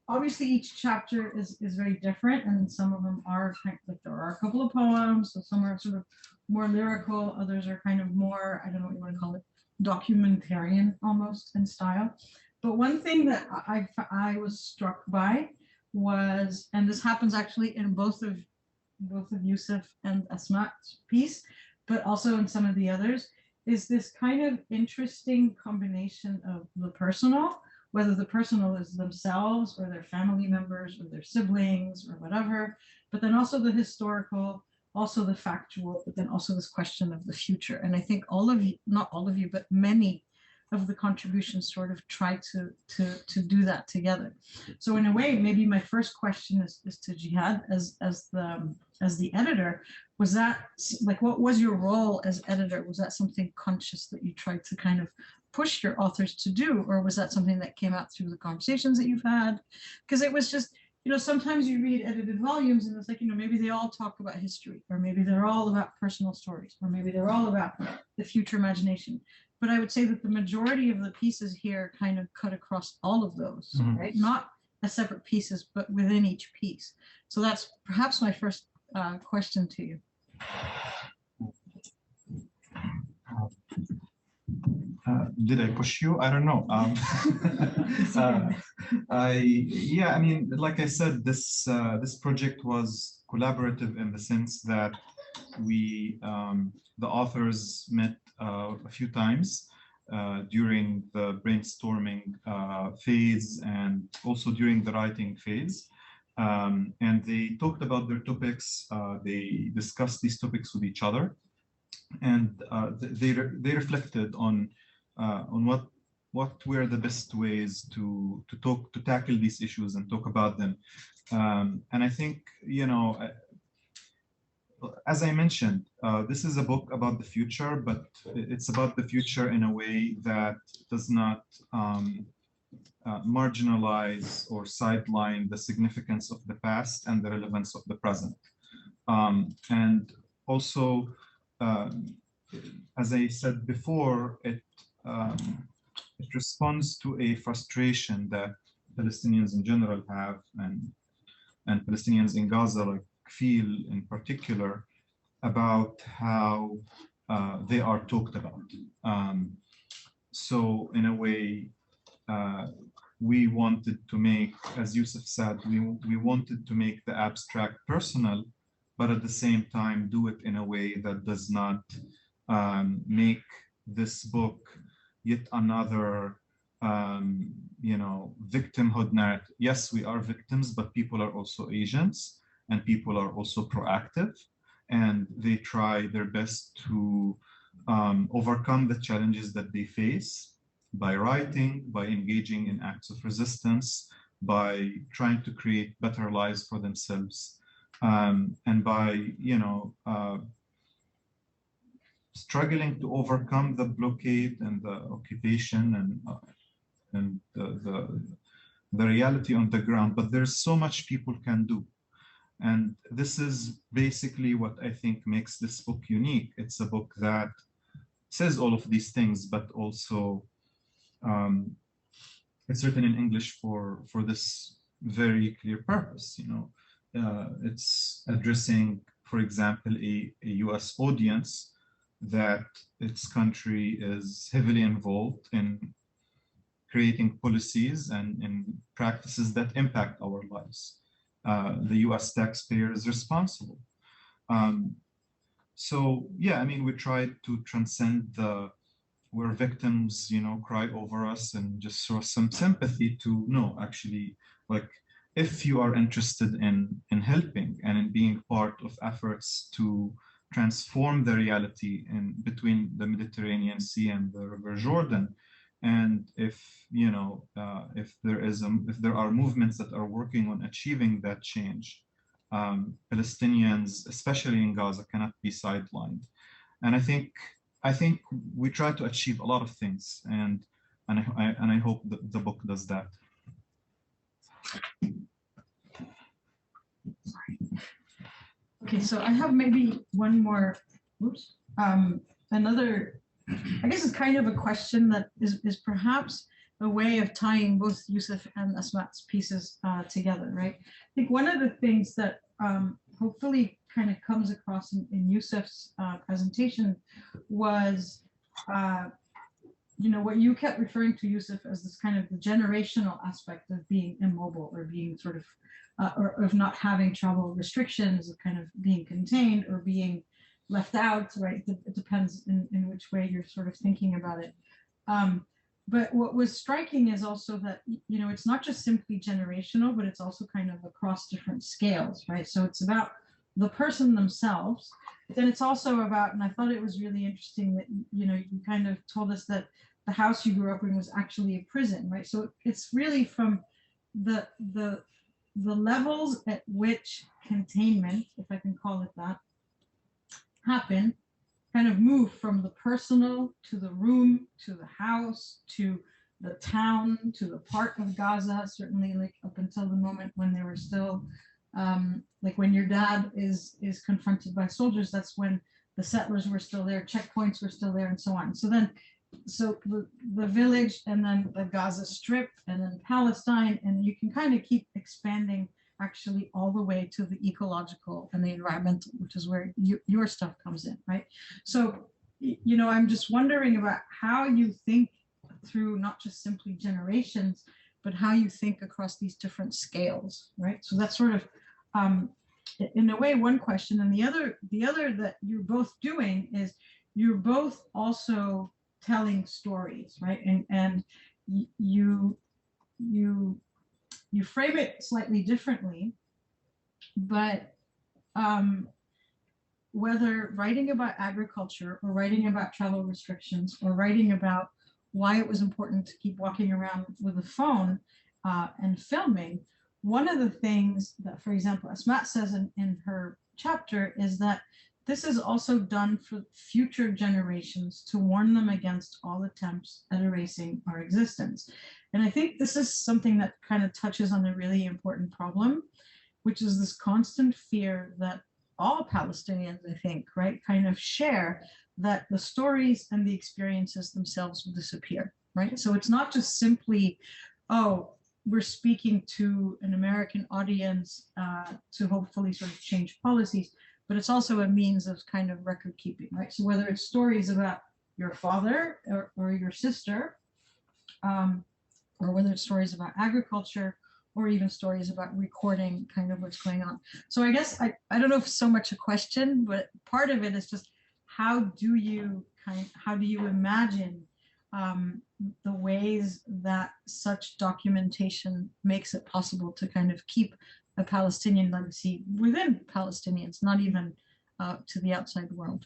obviously each chapter is very different, and some of them are kind of like, there are a couple of poems, so some are sort of more lyrical, others are kind of more, I don't know what you want to call it, documentarian almost in style. But one thing that I was struck by was, and this happens actually in both of Yousef and Asmaa's piece, but also in some of the others, is this kind of interesting combination of the personal, whether the personal is themselves or their family members or their siblings or whatever, but then also the historical, also the factual, but then also this question of the future. And I think all of you, not all of you, but many of the contributions sort of try to do that together. So in a way, maybe my first question is to Jehad as the editor. Was that like, what was your role as editor? Was that something conscious that you tried to kind of push your authors to do, or was that something that came out through the conversations that you've had? Because it was just, you know, sometimes you read edited volumes and it's like, you know, maybe they all talk about history, or maybe they're all about personal stories, or maybe they're all about the future imagination. But I would say that the majority of the pieces here kind of cut across all of those, right? Not as separate pieces, but within each piece. So that's perhaps my first question to you. Did I push you? I don't know. Yeah, I mean, like I said, this project was collaborative in the sense that we, the authors met a few times during the brainstorming phase and also during the writing phase. And they talked about their topics. They discussed these topics with each other, and they reflected on what were the best ways to tackle these issues and talk about them. And I think, you know, as I mentioned, this is a book about the future, but it's about the future in a way that does not marginalize or sideline the significance of the past and the relevance of the present. And also, as I said before, it responds to a frustration that Palestinians in general have, and Palestinians in Gaza feel in particular, about how they are talked about. So in a way, we wanted to make, as Yousef said, we wanted to make the abstract personal, but at the same time do it in a way that does not make this book yet another victimhood narrative. Yes, we are victims, but people are also agents, and people are also proactive, and they try their best to overcome the challenges that they face by writing, by engaging in acts of resistance, by trying to create better lives for themselves, and by struggling to overcome the blockade and the occupation and the reality on the ground. But there's so much people can do. And this is basically what I think makes this book unique. It's a book that says all of these things, but also it's written in English for this very clear purpose. It's addressing, for example, a US audience that its country is heavily involved in creating policies and in practices that impact our lives. The US taxpayer is responsible. So yeah, I mean, we tried to transcend where victims, cry over us and just show some sympathy to, no, actually, like, if you are interested in helping and in being part of efforts to transform the reality in between the Mediterranean Sea and the River Jordan, and if there are movements that are working on achieving that change, Palestinians, especially in Gaza, cannot be sidelined. And I think we try to achieve a lot of things, and I hope that the book does that. Okay, so I have maybe one more, another, I guess it's kind of a question that is perhaps a way of tying both Yousef and Asmaa's pieces together, right? I think one of the things that hopefully kind of comes across in Yousef's presentation was, what you kept referring to, Yousef, as this kind of the generational aspect of being immobile or being sort of, or of not having travel restrictions, of kind of being contained or being left out, right? It depends in which way you're sort of thinking about it. But what was striking is also that, it's not just simply generational, but it's also kind of across different scales, right? So it's about the person themselves, but then it's also about, and I thought it was really interesting that, you kind of told us that the house you grew up in was actually a prison, right? So it's really from the levels at which containment, if I can call it that, happen, kind of move from the personal to the room, to the house, to the town, to the part of Gaza, certainly like up until the moment when they were still, like when your dad is confronted by soldiers, that's when the settlers were still there, checkpoints were still there, and so on. So the village, and then the Gaza Strip, and then Palestine, and you can kind of keep expanding actually all the way to the ecological and the environmental, which is where your stuff comes in, right? So, I'm just wondering about how you think through not just simply generations, but how you think across these different scales, right? So that's sort of, in a way, one question. And the other that you're both doing is you're both also telling stories, right? And you frame it slightly differently, but whether writing about agriculture or writing about travel restrictions or writing about why it was important to keep walking around with a phone and filming, one of the things that, for example, Asmaa says in her chapter is that this is also done for future generations to warn them against all attempts at erasing our existence. And I think this is something that kind of touches on a really important problem, which is this constant fear that all Palestinians, I think, right, kind of share, that the stories and the experiences themselves will disappear, right? So it's not just simply, oh, we're speaking to an American audience to hopefully sort of change policies, but it's also a means of kind of record keeping, right? So whether it's stories about your father or your sister, or whether it's stories about agriculture, or even stories about recording kind of what's going on. So I guess I don't know if it's so much a question, but part of it is just how do you imagine the ways that such documentation makes it possible to kind of keep a Palestinian legacy within Palestinians, not even to the outside world.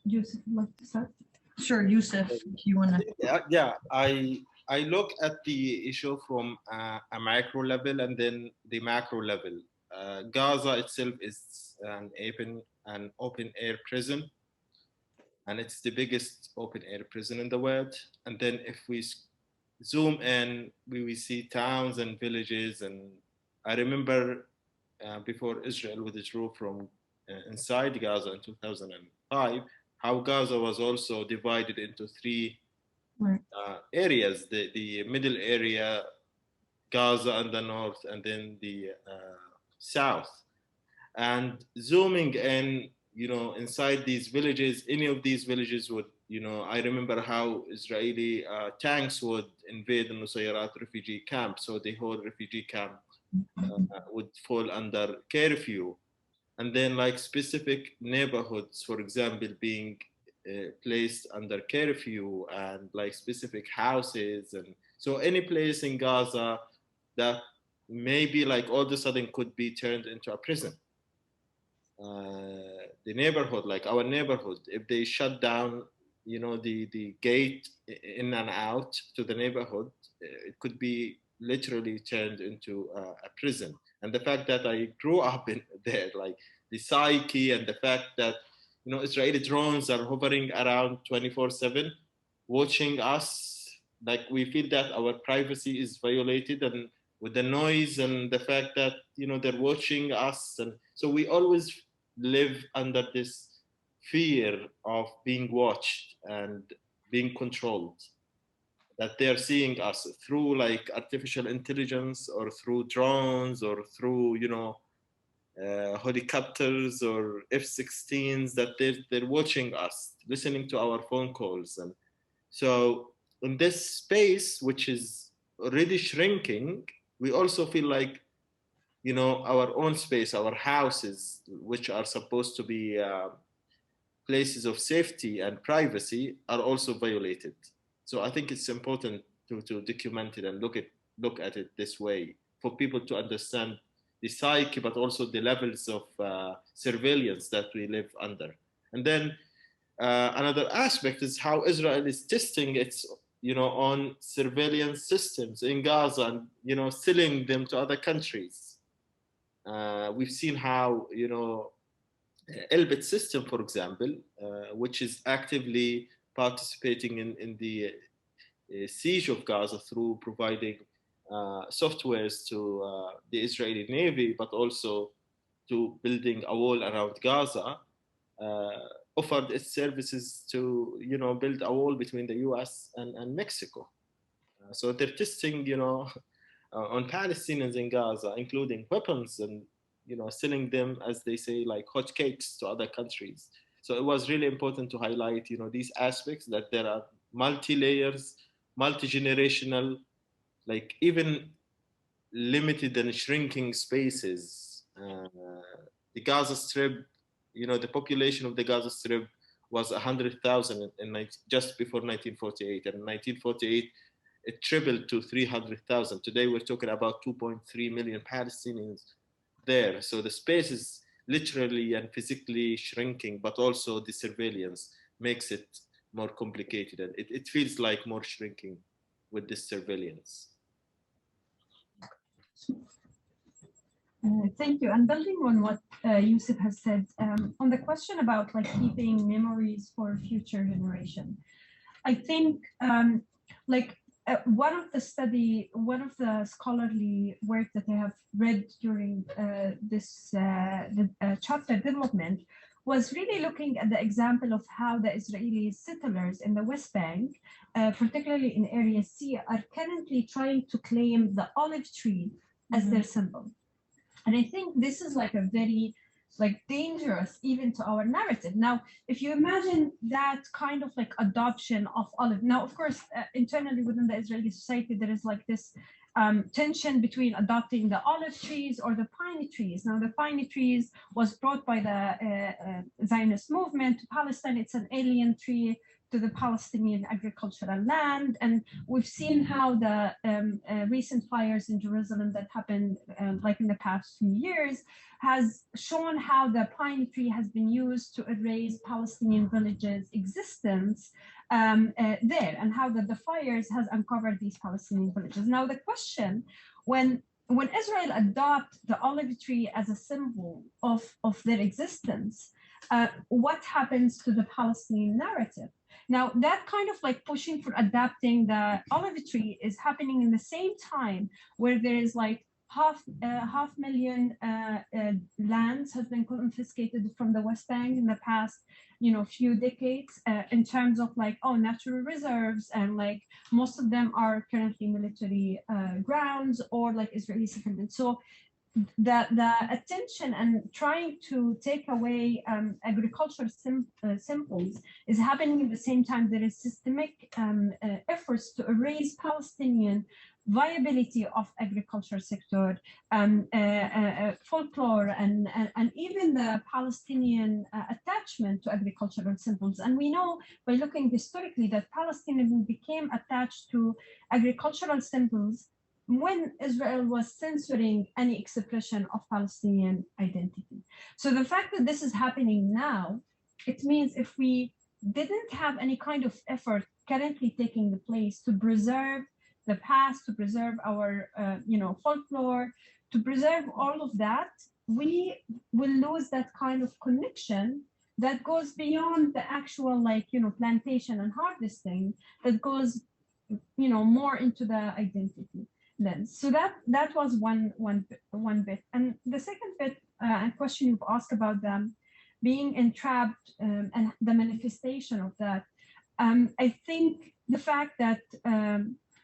Yousef, would like to start? Sure, Yousef, if you want to. Yeah, I look at the issue from a micro level and then the macro level. Gaza itself is an open air prison, and it's the biggest open air prison in the world. And then if we zoom in, we see towns and villages. And I remember before Israel withdrew from inside Gaza in 2005, how Gaza was also divided into three areas: the middle area, Gaza in the north, and then the south. And zooming in, inside these villages, any of these villages would, I remember how Israeli tanks would invade the Nusayrat refugee camp. So the whole refugee camp would fall under curfew. And then like specific neighborhoods, for example, being placed under curfew, and like specific houses. And so any place in Gaza that maybe like all of a sudden could be turned into a prison. The neighborhood, like our neighborhood, if they shut down, the gate in and out to the neighborhood, it could be literally turned into a prison. And the fact that I grew up in there, like the psyche and the fact that, Israeli drones are hovering around 24/7, watching us, like we feel that our privacy is violated, and with the noise and the fact that, they're watching us. And so we always live under this fear of being watched and being controlled, that they're seeing us through like artificial intelligence or through drones or through, helicopters or F-16s, that they're watching us, listening to our phone calls. And so in this space, which is already shrinking, we also feel like, our own space, our houses, which are supposed to be places of safety and privacy, are also violated. So I think it's important to document it and look at it this way, for people to understand the psyche, but also the levels of surveillance that we live under. And then another aspect is how Israel is testing its on surveillance systems in Gaza and selling them to other countries. We've seen how Elbit system, for example, which is actively participating in the siege of Gaza through providing softwares to the Israeli Navy, but also to building a wall around Gaza, offered its services to build a wall between the U.S. and Mexico. So they're testing on Palestinians in Gaza, including weapons, and selling them, as they say, like hotcakes to other countries. So it was really important to highlight these aspects, that there are multi-layers, multi-generational, like even limited and shrinking spaces. The Gaza Strip, the population of the Gaza Strip was 100,000 just before 1948. And in 1948, it tripled to 300,000. Today, we're talking about 2.3 million Palestinians there. So the space is literally and physically shrinking, but also the surveillance makes it more complicated. And it feels like more shrinking with this surveillance. Thank you. And building on what Yousef has said, on the question about like keeping memories for future generation, I think one of the scholarly work that I have read during this chapter development was really looking at the example of how the Israeli settlers in the West Bank, particularly in Area C, are currently trying to claim the olive tree as their symbol. And I think this is like a very like dangerous even to our narrative. Now, if you imagine that kind of like adoption of olive, now of course internally within the Israeli society there is like this tension between adopting the olive trees or the piney trees. Now the piney trees was brought by the Zionist movement to Palestine. It's an alien tree to the Palestinian agricultural land. And we've seen how the recent fires in Jerusalem that happened like in the past few years has shown how the pine tree has been used to erase Palestinian villages' existence there, and how the fires has uncovered these Palestinian villages. Now the question, when Israel adopt the olive tree as a symbol of their existence, what happens to the Palestinian narrative? Now, that kind of like pushing for adapting the olive tree is happening in the same time where there is like half million lands has been confiscated from the West Bank in the past, few decades in terms of like, natural reserves, and like most of them are currently military grounds or like Israeli settlements. So the attention and trying to take away agricultural symbols is happening at the same time. There is systemic efforts to erase Palestinian viability of agriculture sector, folklore, and even the Palestinian attachment to agricultural symbols. And we know by looking historically that Palestinians became attached to agricultural symbols when Israel was censoring any expression of Palestinian identity. So the fact that this is happening now, it means if we didn't have any kind of effort currently taking the place to preserve the past, to preserve our folklore, to preserve all of that, we will lose that kind of connection that goes beyond the actual plantation and harvesting, that goes more into the identity lens. So that was one bit. And the second bit, a question you've asked about them being entrapped and the manifestation of that. I think the fact that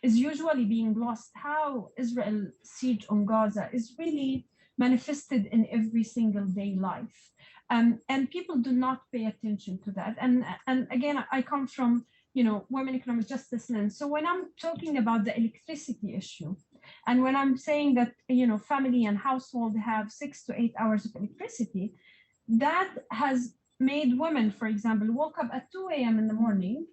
is usually being lost, how Israel siege on Gaza is really manifested in every single day life. And people do not pay attention to that. And again, I come from women economic justice lens. So when I'm talking about the electricity issue, and when I'm saying that family and household have 6 to 8 hours of electricity, that has made women, for example, woke up at 2 a.m. in the morning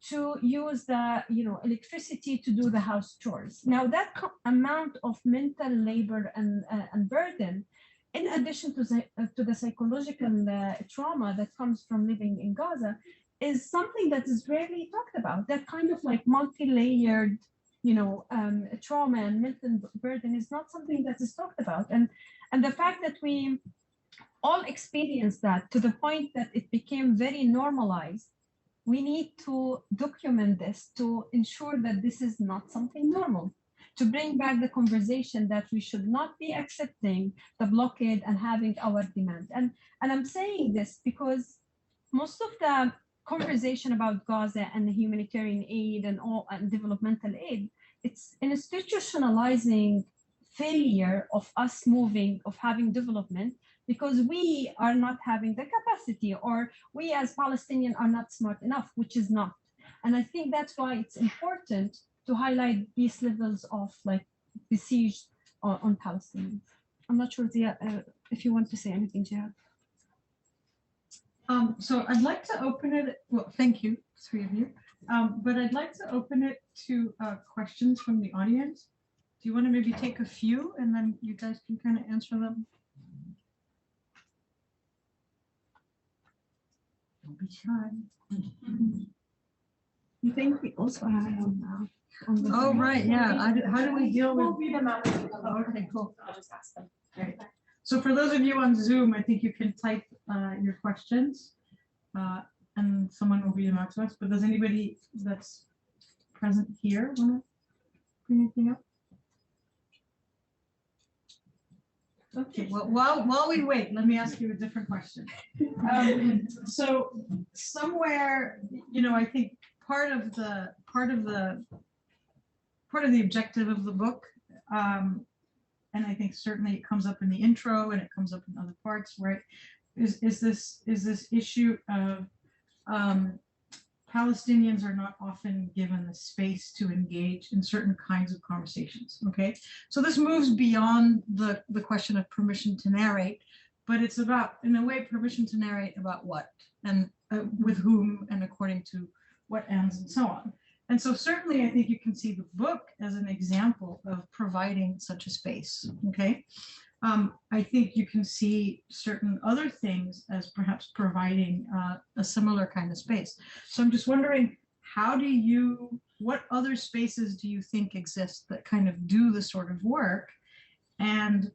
to use the electricity to do the house chores. Now that amount of mental labor and burden, in addition to the psychological trauma that comes from living in Gaza, is something that is rarely talked about. That kind of like multi-layered trauma and mental burden is not something that is talked about. And the fact that we all experience that to the point that it became very normalized, we need to document this to ensure that this is not something normal, to bring back the conversation that we should not be accepting the blockade and having our demand. And I'm saying this because most of the conversation about Gaza and the humanitarian aid and developmental aid, it's institutionalizing failure of us moving, of having development, because we are not having the capacity, or we as Palestinians are not smart enough, which is not. And I think that's why it's important to highlight these levels of besiege on Palestinians. I'm not sure if you want to say anything, Jehad. So I'd like to open it, well, thank you, 3 of you. But I'd like to open it to questions from the audience. Do you want to maybe take a few and then you guys can kind of answer them? Don't be shy. You think we also have Oh, right, yeah. How do we deal with? We'll read them out. Oh, okay, cool. I'll just ask them. Right. So for those of you on Zoom, I think you can type your questions and someone will read them out to us. But does anybody that's present here want to bring anything up? Okay, well, while we wait, let me ask you a different question. So somewhere, I think part of the objective of the book, and I think certainly it comes up in the intro and it comes up in other parts, right? Is this issue of Palestinians are not often given the space to engage in certain kinds of conversations, okay? So this moves beyond the question of permission to narrate, but it's about, in a way, permission to narrate about what and with whom and according to what ends and so on. And so certainly I think you can see the book as an example of providing such a space, okay? I think you can see certain other things as perhaps providing a similar kind of space. So I'm just wondering, what other spaces do you think exist that kind of do this sort of work? And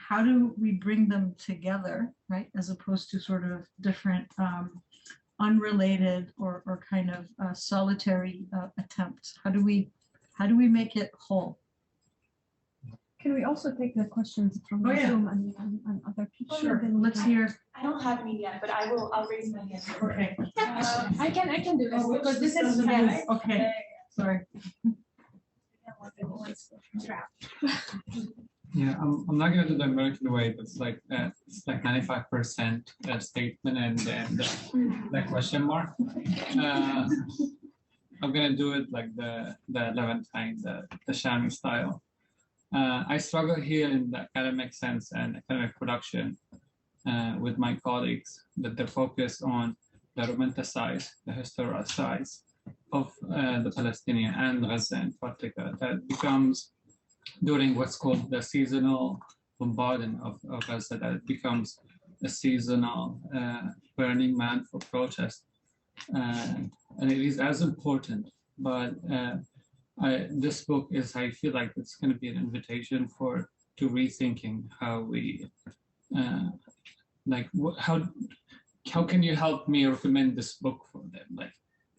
how do we bring them together, right? As opposed to sort of different unrelated or kind of solitary attempts? How do we make it whole? Can we also take the questions from Zoom and other people? Sure. Let's hear. I don't have any yet, but I'll raise my hand. Okay. I can do this because this is Okay. Sorry. Yeah, I'm not gonna do the American way, but it's like 95% statement and then the question mark. I'm gonna do it like the Levantine, the Shami style. I struggle here in the academic sense and academic production with my colleagues that they focus on the romanticized, the historicized of the Palestinian and Gaza in particular. That becomes during what's called the seasonal bombardment of Gaza, that it becomes a seasonal Burning Man for protest. And it is as important, but this book is, I feel like it's going to be an invitation to rethinking how we, how can you help me recommend this book for them? Like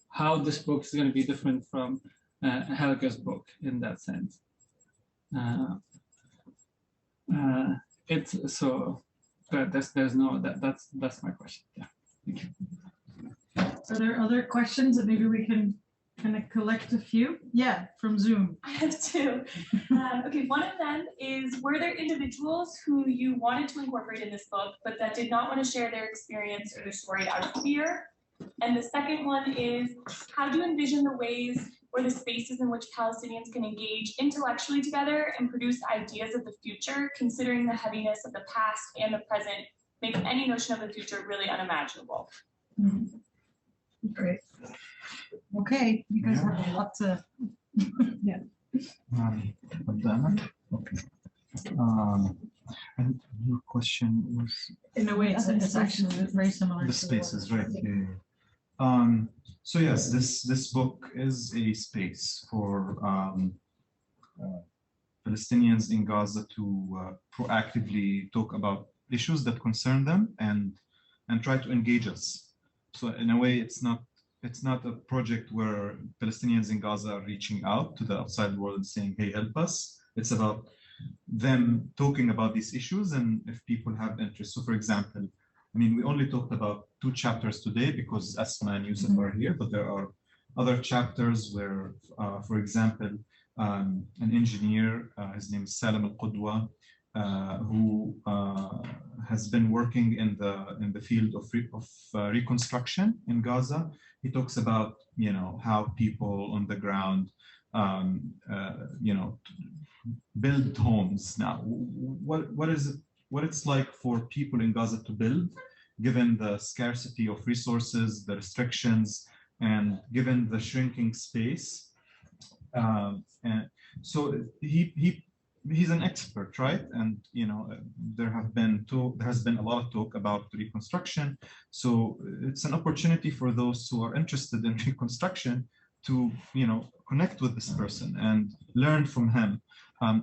how this book is going to be different from Helga's book in that sense. It's so, but that's my question. Yeah. Thank you. Are there other questions that maybe we can kind of collect a few? Yeah, from Zoom. I have two. Okay, one of them is, were there individuals who you wanted to incorporate in this book, but that did not want to share their experience or their story out of fear? And the second one is, how do you envision the ways or the spaces in which Palestinians can engage intellectually together and produce ideas of the future, considering the heaviness of the past and the present makes any notion of the future really unimaginable? Mm-hmm. Great. Okay, you guys have a lot to. Yeah. Okay. And your question was. In a way, it's actually very similar. The spaces, right? Yeah. So yes, this book is a space for Palestinians in Gaza to proactively talk about issues that concern them and try to engage us. So in a way, it's not a project where Palestinians in Gaza are reaching out to the outside world and saying, "Hey, help us." It's about them talking about these issues, and if people have interest. So, for example, I mean, we only talked about 2 chapters today because Asmaa and Yousef are here, but there are other chapters where, for example, an engineer, his name is Salam Al-Qudwa, who has been working in the field of reconstruction in Gaza. He talks about, how people on the ground, build homes. Now, what it's like for people in Gaza to build, given the scarcity of resources, the restrictions, and given the shrinking space. And so he's an expert, right? And there has been a lot of talk about reconstruction. So it's an opportunity for those who are interested in reconstruction to connect with this person and learn from him,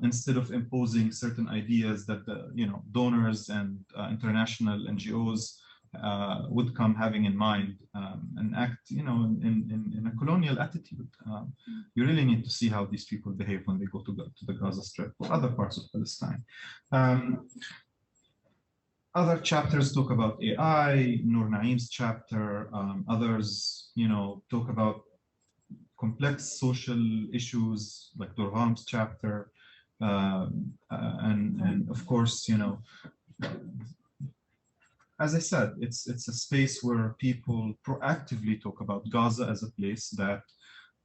instead of imposing certain ideas that the donors and international NGOs would come having in mind, and act in a colonial attitude. You really need to see how these people behave when they go to the Gaza Strip or other parts of Palestine. Other chapters talk about AI, Noor Naeem's chapter, others talk about complex social issues like Durham's chapter. and of course, you know, as I said, it's a space where people proactively talk about Gaza as a place that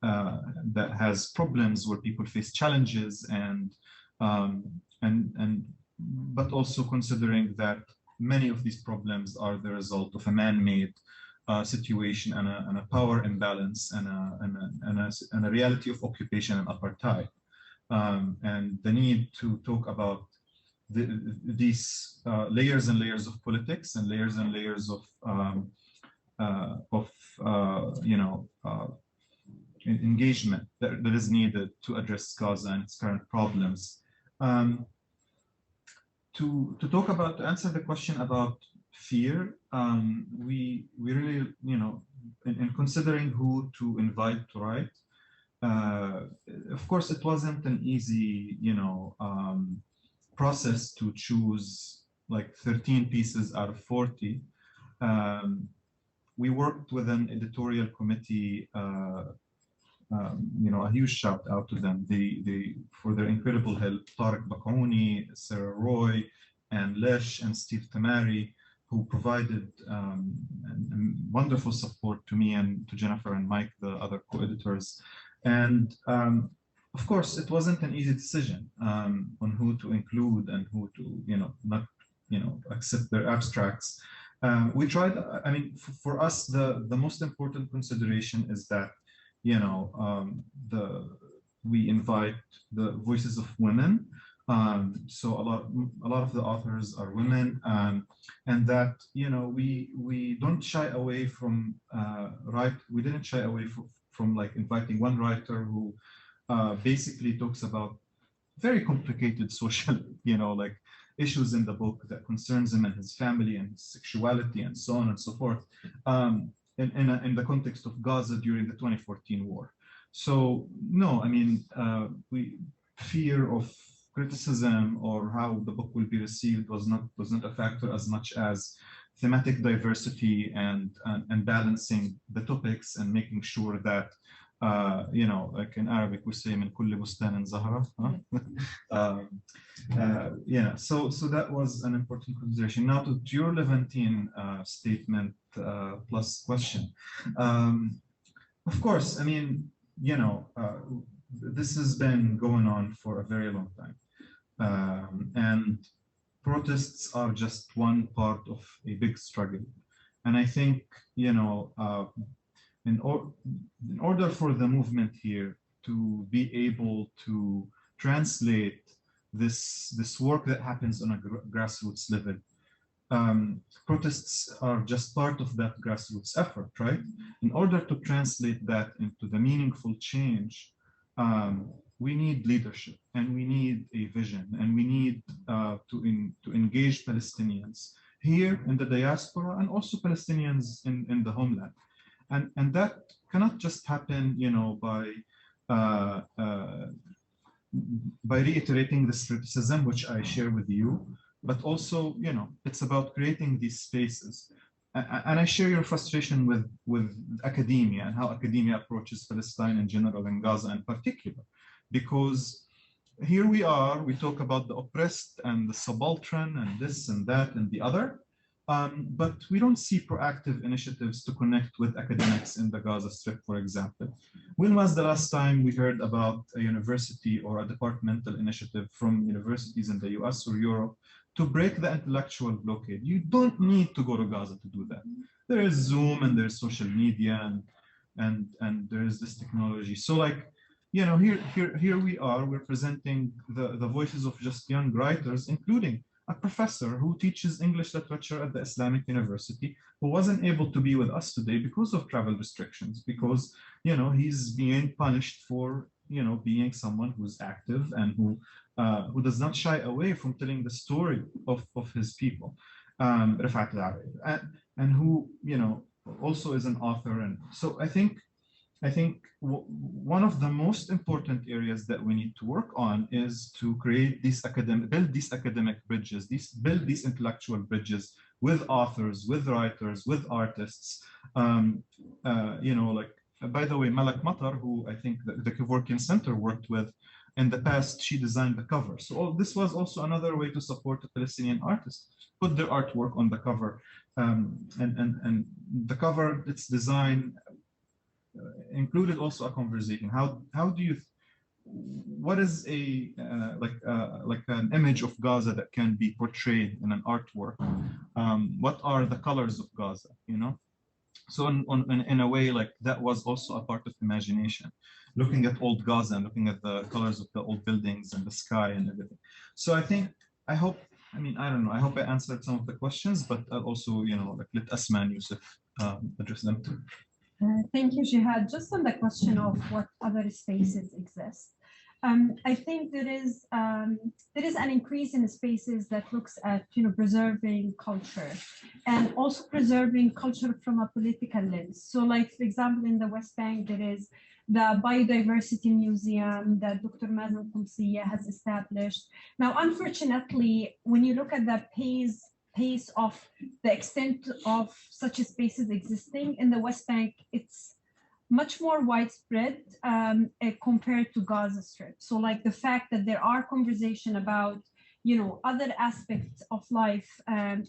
that has problems, where people face challenges, but also considering that many of these problems are the result of a man-made situation and a power imbalance and a reality of occupation and apartheid, and the need to talk about these layers and layers of politics and layers of you know, engagement that is needed to address Gaza and its current problems. To answer the question about fear, we really, you know, in considering who to invite to write, of course, it wasn't an easy, you know, process to choose like 13 pieces out of 40. We worked with an editorial committee, you know, a huge shout out to them. They for their incredible help, Tariq Bakaouni, Sarah Roy, and Lesh and Steve Tamari, who provided wonderful support to me and to Jennifer and Mike, the other co-editors. And of course, it wasn't an easy decision on who to include and who to, you know, not, you know, accept their abstracts. We tried, I mean, for us, the most important consideration is that, you know, we invite the voices of women. So a lot of the authors are women, and that, you know, we don't shy away from we didn't shy away from like inviting one writer who basically talks about very complicated social, you know, like issues in the book that concerns him and his family and his sexuality and so on and so forth, in the context of Gaza during the 2014 war. So no, I mean, fear of criticism or how the book will be received was not a factor as much as thematic diversity and balancing the topics and making sure that you know, like in Arabic we say min kulli bustanin zahra. Yeah, so that was an important consideration. Now to your Levantine statement plus question. Of course, I mean, you know, this has been going on for a very long time, and protests are just one part of a big struggle. And I think, you know, in order for the movement here to be able to translate this work that happens on a grassroots level, protests are just part of that grassroots effort, right? In order to translate that into the meaningful change, we need leadership, and we need a vision, and we need to engage Palestinians here in the diaspora and also Palestinians in the homeland. And that cannot just happen, you know, by reiterating this criticism, which I share with you, but also, you know, it's about creating these spaces. And I share your frustration with academia and how academia approaches Palestine in general and Gaza in particular, because here we are, we talk about the oppressed and the subaltern and this and that and the other, but we don't see proactive initiatives to connect with academics in the Gaza Strip, for example. When was the last time we heard about a university or a departmental initiative from universities in the US or Europe to break the intellectual blockade? You don't need to go to Gaza to do that. There is Zoom and there's social media and there is this technology. So like, you know, here we are, we're presenting the voices of just young writers, including a professor who teaches English literature at the Islamic University, who wasn't able to be with us today because of travel restrictions, because, you know, he's being punished for, you know, being someone who's active and who does not shy away from telling the story of his people, Rafat al-Arabi, and who, you know, also is an author. And so I think one of the most important areas that we need to work on is to create build these academic bridges, build these intellectual bridges with authors, with writers, with artists. You know, like, by the way, Malak Matar, who I think the Kevorkian Center worked with, in the past, she designed the cover. So this was also another way to support the Palestinian artists, put their artwork on the cover. And the cover, its design included also a conversation. How do you, what is a like an image of Gaza that can be portrayed in an artwork? What are the colors of Gaza, you know? So in a way, like that was also a part of imagination, looking at old Gaza and looking at the colors of the old buildings and the sky and everything. So I hope, I mean, I don't know, I hope I answered some of the questions, but I'll also, you know, like let Asmaa and Yousef address them too. Thank you, Jehad. Just on the question of what other spaces exist, I think there is an increase in spaces that looks at, you know, preserving culture and also preserving culture from a political lens. So, like for example, in the West Bank, there is the Biodiversity Museum that Dr. Mazen Qumsiya has established. Now, unfortunately, when you look at the pace of the extent of such spaces existing in the West Bank, it's much more widespread compared to Gaza Strip. So like the fact that there are conversation about, you know, other aspects of life,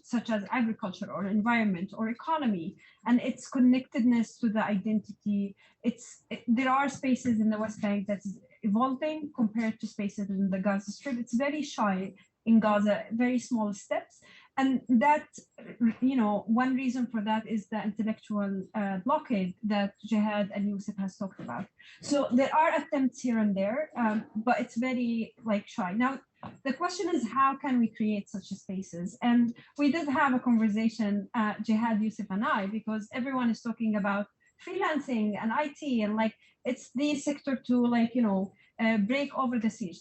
such as agriculture or environment or economy, and its connectedness to the identity. There are spaces in the West Bank that's evolving compared to spaces in the Gaza Strip. It's very shy in Gaza, very small steps. And that, you know, one reason for that is the intellectual blockade that Jehad and Yousef has talked about. So there are attempts here and there, but it's very like shy. Now, the question is, how can we create such spaces? And we did have a conversation, Jehad, Yousef, and I, because everyone is talking about freelancing and IT, and like it's the sector to, like, you know, break over the siege.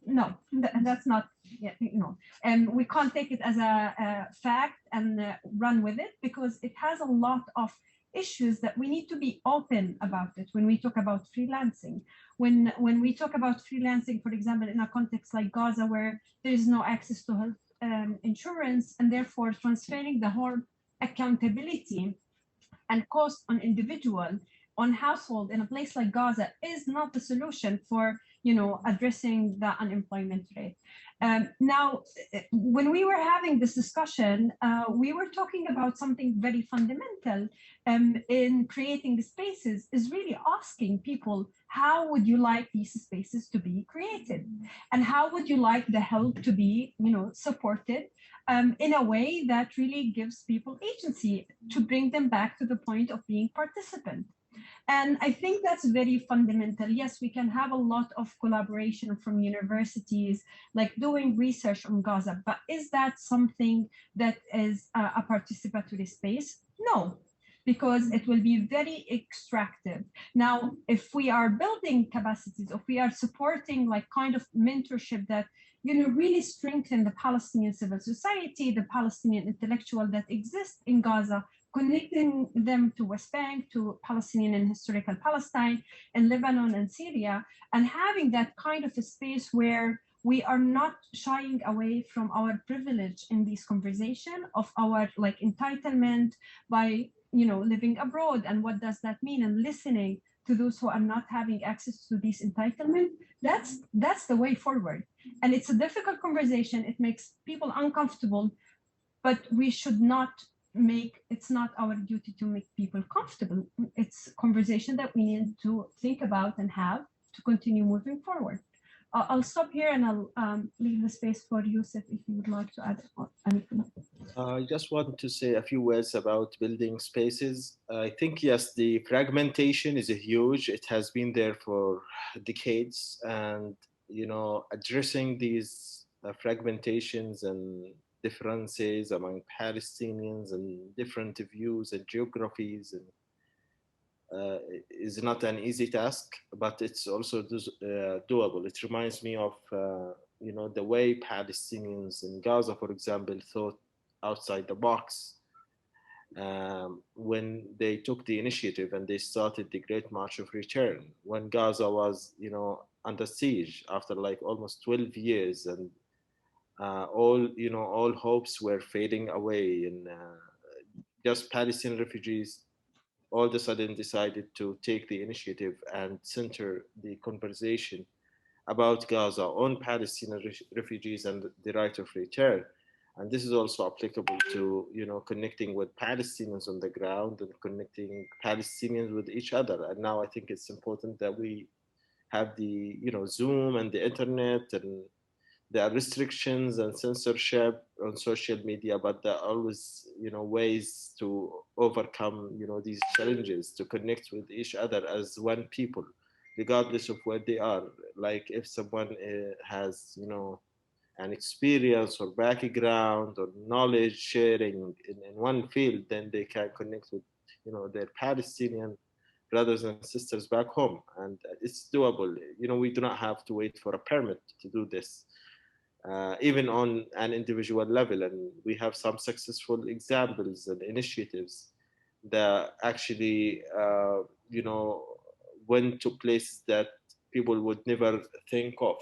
No, that's not, you know, and we can't take it as a fact and run with it, because it has a lot of issues that we need to be open about it when we talk about freelancing. When we talk about freelancing, for example, in a context like Gaza, where there is no access to health insurance, and therefore transferring the whole accountability and cost on individual, on household in a place like Gaza is not the solution for, you know, addressing the unemployment rate. Now, when we were having this discussion, we were talking about something very fundamental in creating the spaces, is really asking people, how would you like these spaces to be created? And how would you like the help to be, you know, supported in a way that really gives people agency to bring them back to the point of being participant? And I think that's very fundamental. Yes, we can have a lot of collaboration from universities, like doing research on Gaza, but is that something that is a participatory space? No, because it will be very extractive. Now, if we are building capacities, if we are supporting like kind of mentorship that, you know, really strengthen the Palestinian civil society, the Palestinian intellectual that exists in Gaza, connecting them to West Bank, to Palestinian and historical Palestine, and Lebanon and Syria, and having that kind of a space where we are not shying away from our privilege in this conversation of our like entitlement by, you know, living abroad, and what does that mean, and listening to those who are not having access to this entitlement. That's the way forward. And it's a difficult conversation. It makes people uncomfortable, but we should not it's not our duty to make people comfortable. It's a conversation that we need to think about and have to continue moving forward. I'll stop here and I'll leave the space for Yousef if you would like to add anything. I just want to say a few words about building spaces. I think, yes, the fragmentation is huge. It has been there for decades, and, you know, addressing these fragmentations and differences among Palestinians and different views and geographies is not an easy task, but it's also doable. It reminds me of, you know, the way Palestinians in Gaza, for example, thought outside the box when they took the initiative and they started the Great March of Return, when Gaza was, you know, under siege after like almost 12 years, and all hopes were fading away, and just Palestinian refugees all of a sudden decided to take the initiative and center the conversation about Gaza on Palestinian refugees and the right of return. And this is also applicable to, connecting with Palestinians on the ground and connecting Palestinians with each other. And now I think it's important that we have the, Zoom and the internet, and there are restrictions and censorship on social media, but there are always, ways to overcome, these challenges, to connect with each other as one people, regardless of where they are. Like if someone has, an experience or background or knowledge sharing in one field, then they can connect with, their Palestinian brothers and sisters back home. And it's doable. We do not have to wait for a permit to do this. Even on an individual level. And we have some successful examples and initiatives that actually, went to places that people would never think of.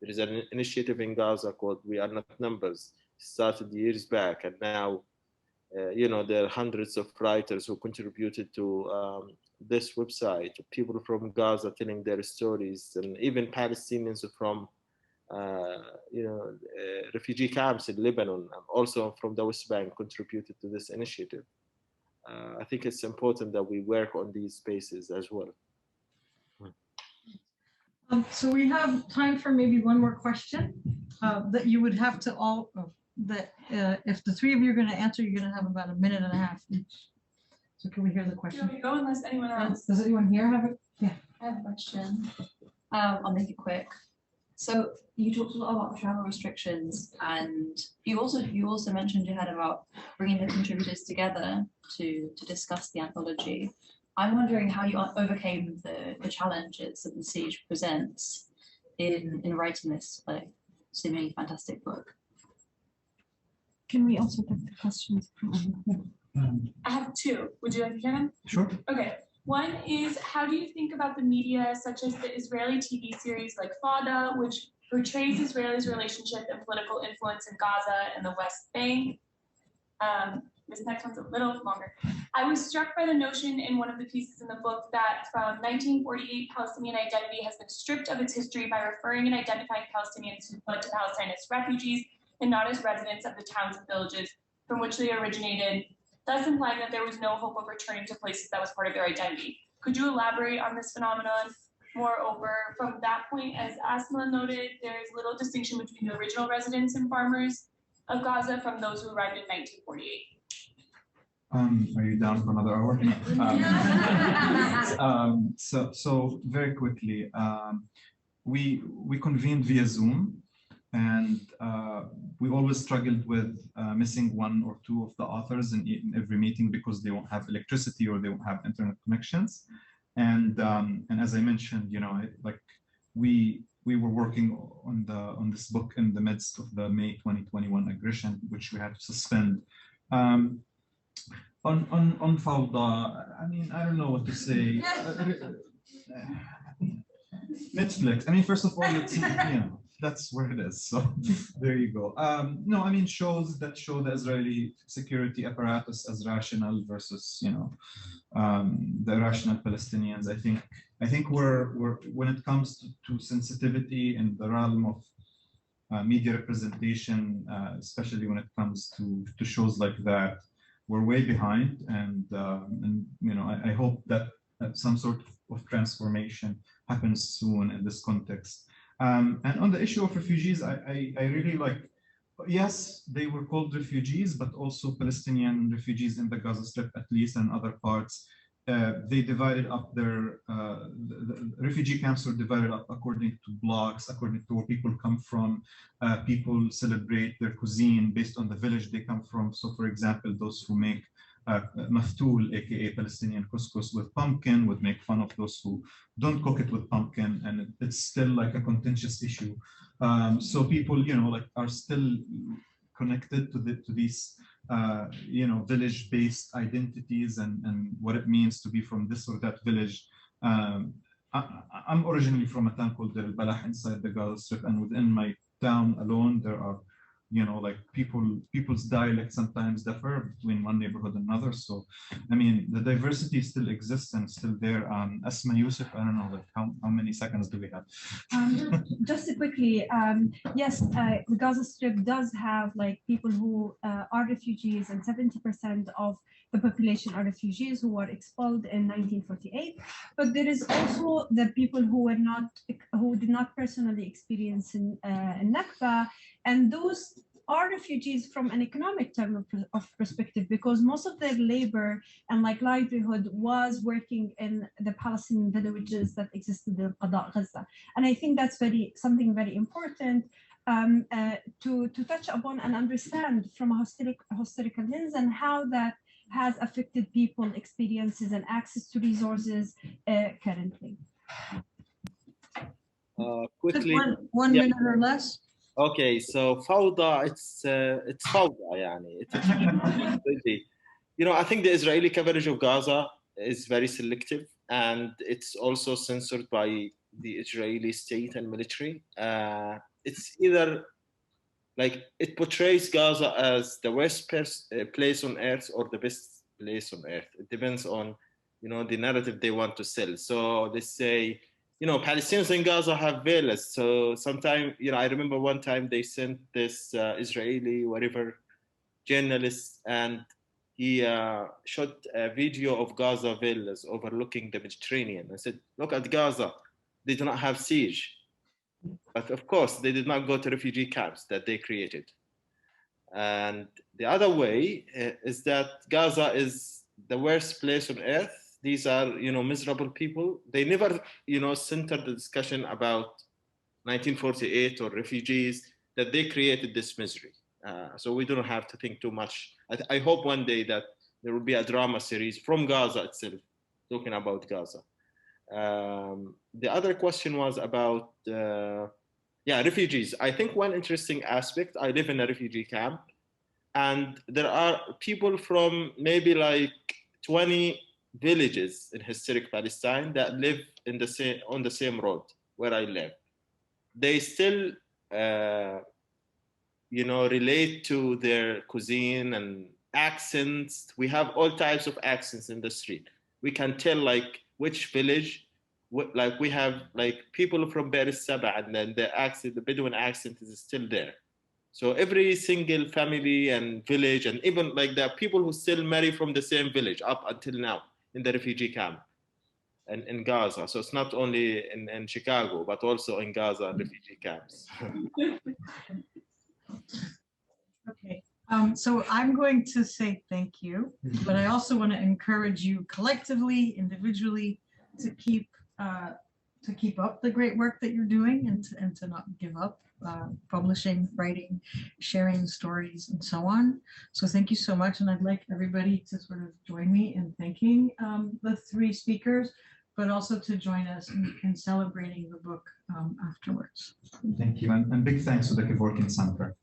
There is an initiative in Gaza called We Are Not Numbers. It started years back, and now, there are hundreds of writers who contributed to this website, people from Gaza telling their stories, and even Palestinians from refugee camps in Lebanon, also from the West Bank, contributed to this initiative. I think it's important that we work on these spaces as well. So we have time for maybe one more question that you would have to all, if the three of you are going to answer, you're going to have about a minute and a half each. So can we hear the question? Go unless anyone else. Does anyone here have it? Yeah. I have a question. I'll make it quick. So you talked a lot about travel restrictions, and you also mentioned, Jehad, about bringing the contributors together to discuss the anthology. I'm wondering how you overcame the challenges that the siege presents in writing this seemingly fantastic book. Can we also take the questions? I have two. Would you like to hear them? Sure. Okay. One is, how do you think about the media, such as the Israeli TV series like Fada, which portrays Israel's relationship and political influence in Gaza and the West Bank? This next one's a little longer. I was struck by the notion in one of the pieces in the book that from 1948, Palestinian identity has been stripped of its history by referring and identifying Palestinians who fled to Palestine as refugees and not as residents of the towns and villages from which they originated, thus implying that there was no hope of returning to places that was part of their identity. Could you elaborate on this phenomenon? Moreover, from that point, as Asmaa noted, there is little distinction between the original residents and farmers of Gaza from those who arrived in 1948. Are you down for another hour? So very quickly, we convened via Zoom, and we always struggled with missing one or two of the authors in every meeting because they won't have electricity or they won't have internet connections. And as I mentioned, we were working on this book in the midst of the May 2021 aggression, which we had to suspend. On Fawda, I mean, I don't know what to say. Netflix. I mean, first of all, it's, that's where it is. So there you go. No, I mean, shows that show the Israeli security apparatus as rational versus, the irrational Palestinians. I think we're when it comes to sensitivity in the realm of media representation, especially when it comes to shows like that, we're way behind. And I hope that some sort of transformation happens soon in this context. And on the issue of refugees, I really like, yes, they were called refugees, but also Palestinian refugees in the Gaza Strip, at least, and other parts. They divided up the refugee camps were divided up according to blocks, according to where people come from. People celebrate their cuisine based on the village they come from. So, for example, those who make maftoul, aka Palestinian couscous with pumpkin, would make fun of those who don't cook it with pumpkin, and it's still like a contentious issue. So people, are still connected to these, village-based identities and what it means to be from this or that village. I'm originally from a town called Deir al-Balah inside the Gaza Strip, and within my town alone, there are you know, like people's dialects sometimes differ between one neighborhood and another. So, I mean, the diversity still exists and still there. Asmaa, Yousef, I don't know, like how many seconds do we have? Just quickly, yes, the Gaza Strip does have like people who are refugees, and 70% of the population are refugees who were expelled in 1948. But there is also the people who did not personally experience Nakba, and those are refugees from an economic term of perspective, because most of their labor and like livelihood was working in the Palestinian villages that existed in Qada Gaza. And I think that's something very important to touch upon and understand from a historical lens, and how that has affected people, experiences, and access to resources currently. Quickly, one yeah. minute or less. Okay, so fawda, it's fawda, yani. It's you know, I think the Israeli coverage of Gaza is very selective, and it's also censored by the Israeli state and military. It's either like it portrays Gaza as the worst place on earth or the best place on earth. It depends on, you know, the narrative they want to sell. So they say, you know, Palestinians in Gaza have villas. So sometimes, you know, I remember one time they sent this Israeli, whatever, journalist, and he shot a video of Gaza villas overlooking the Mediterranean. I said, look at Gaza. They do not have siege. But of course, they did not go to refugee camps that they created. And the other way is that Gaza is the worst place on earth. These are, you know, miserable people. They never, you know, centered the discussion about 1948 or refugees, that they created this misery. So we don't have to think too much. I hope one day that there will be a drama series from Gaza itself, talking about Gaza. The other question was about, refugees. I think one interesting aspect, I live in a refugee camp, and there are people from maybe like 20 villages in historic Palestine that live on the same road where I live. They still, you know, relate to their cuisine and accents. We have all types of accents in the street. We can tell like which village, like we have like people from Be'er Saba, and then the accent, the Bedouin accent is still there. So every single family and village, and even like there are people who still marry from the same village up until now in the refugee camp and in Gaza. So it's not only in Chicago, but also in Gaza refugee camps. Okay, so I'm going to say thank you, but I also want to encourage you collectively, individually, to keep up the great work that you're doing, and to not give up. Publishing, writing, sharing stories, and so on. So thank you so much, and I'd like everybody to sort of join me in thanking the three speakers, but also to join us in celebrating the book afterwards. Thank you, and big thanks to the Kevorkian Center.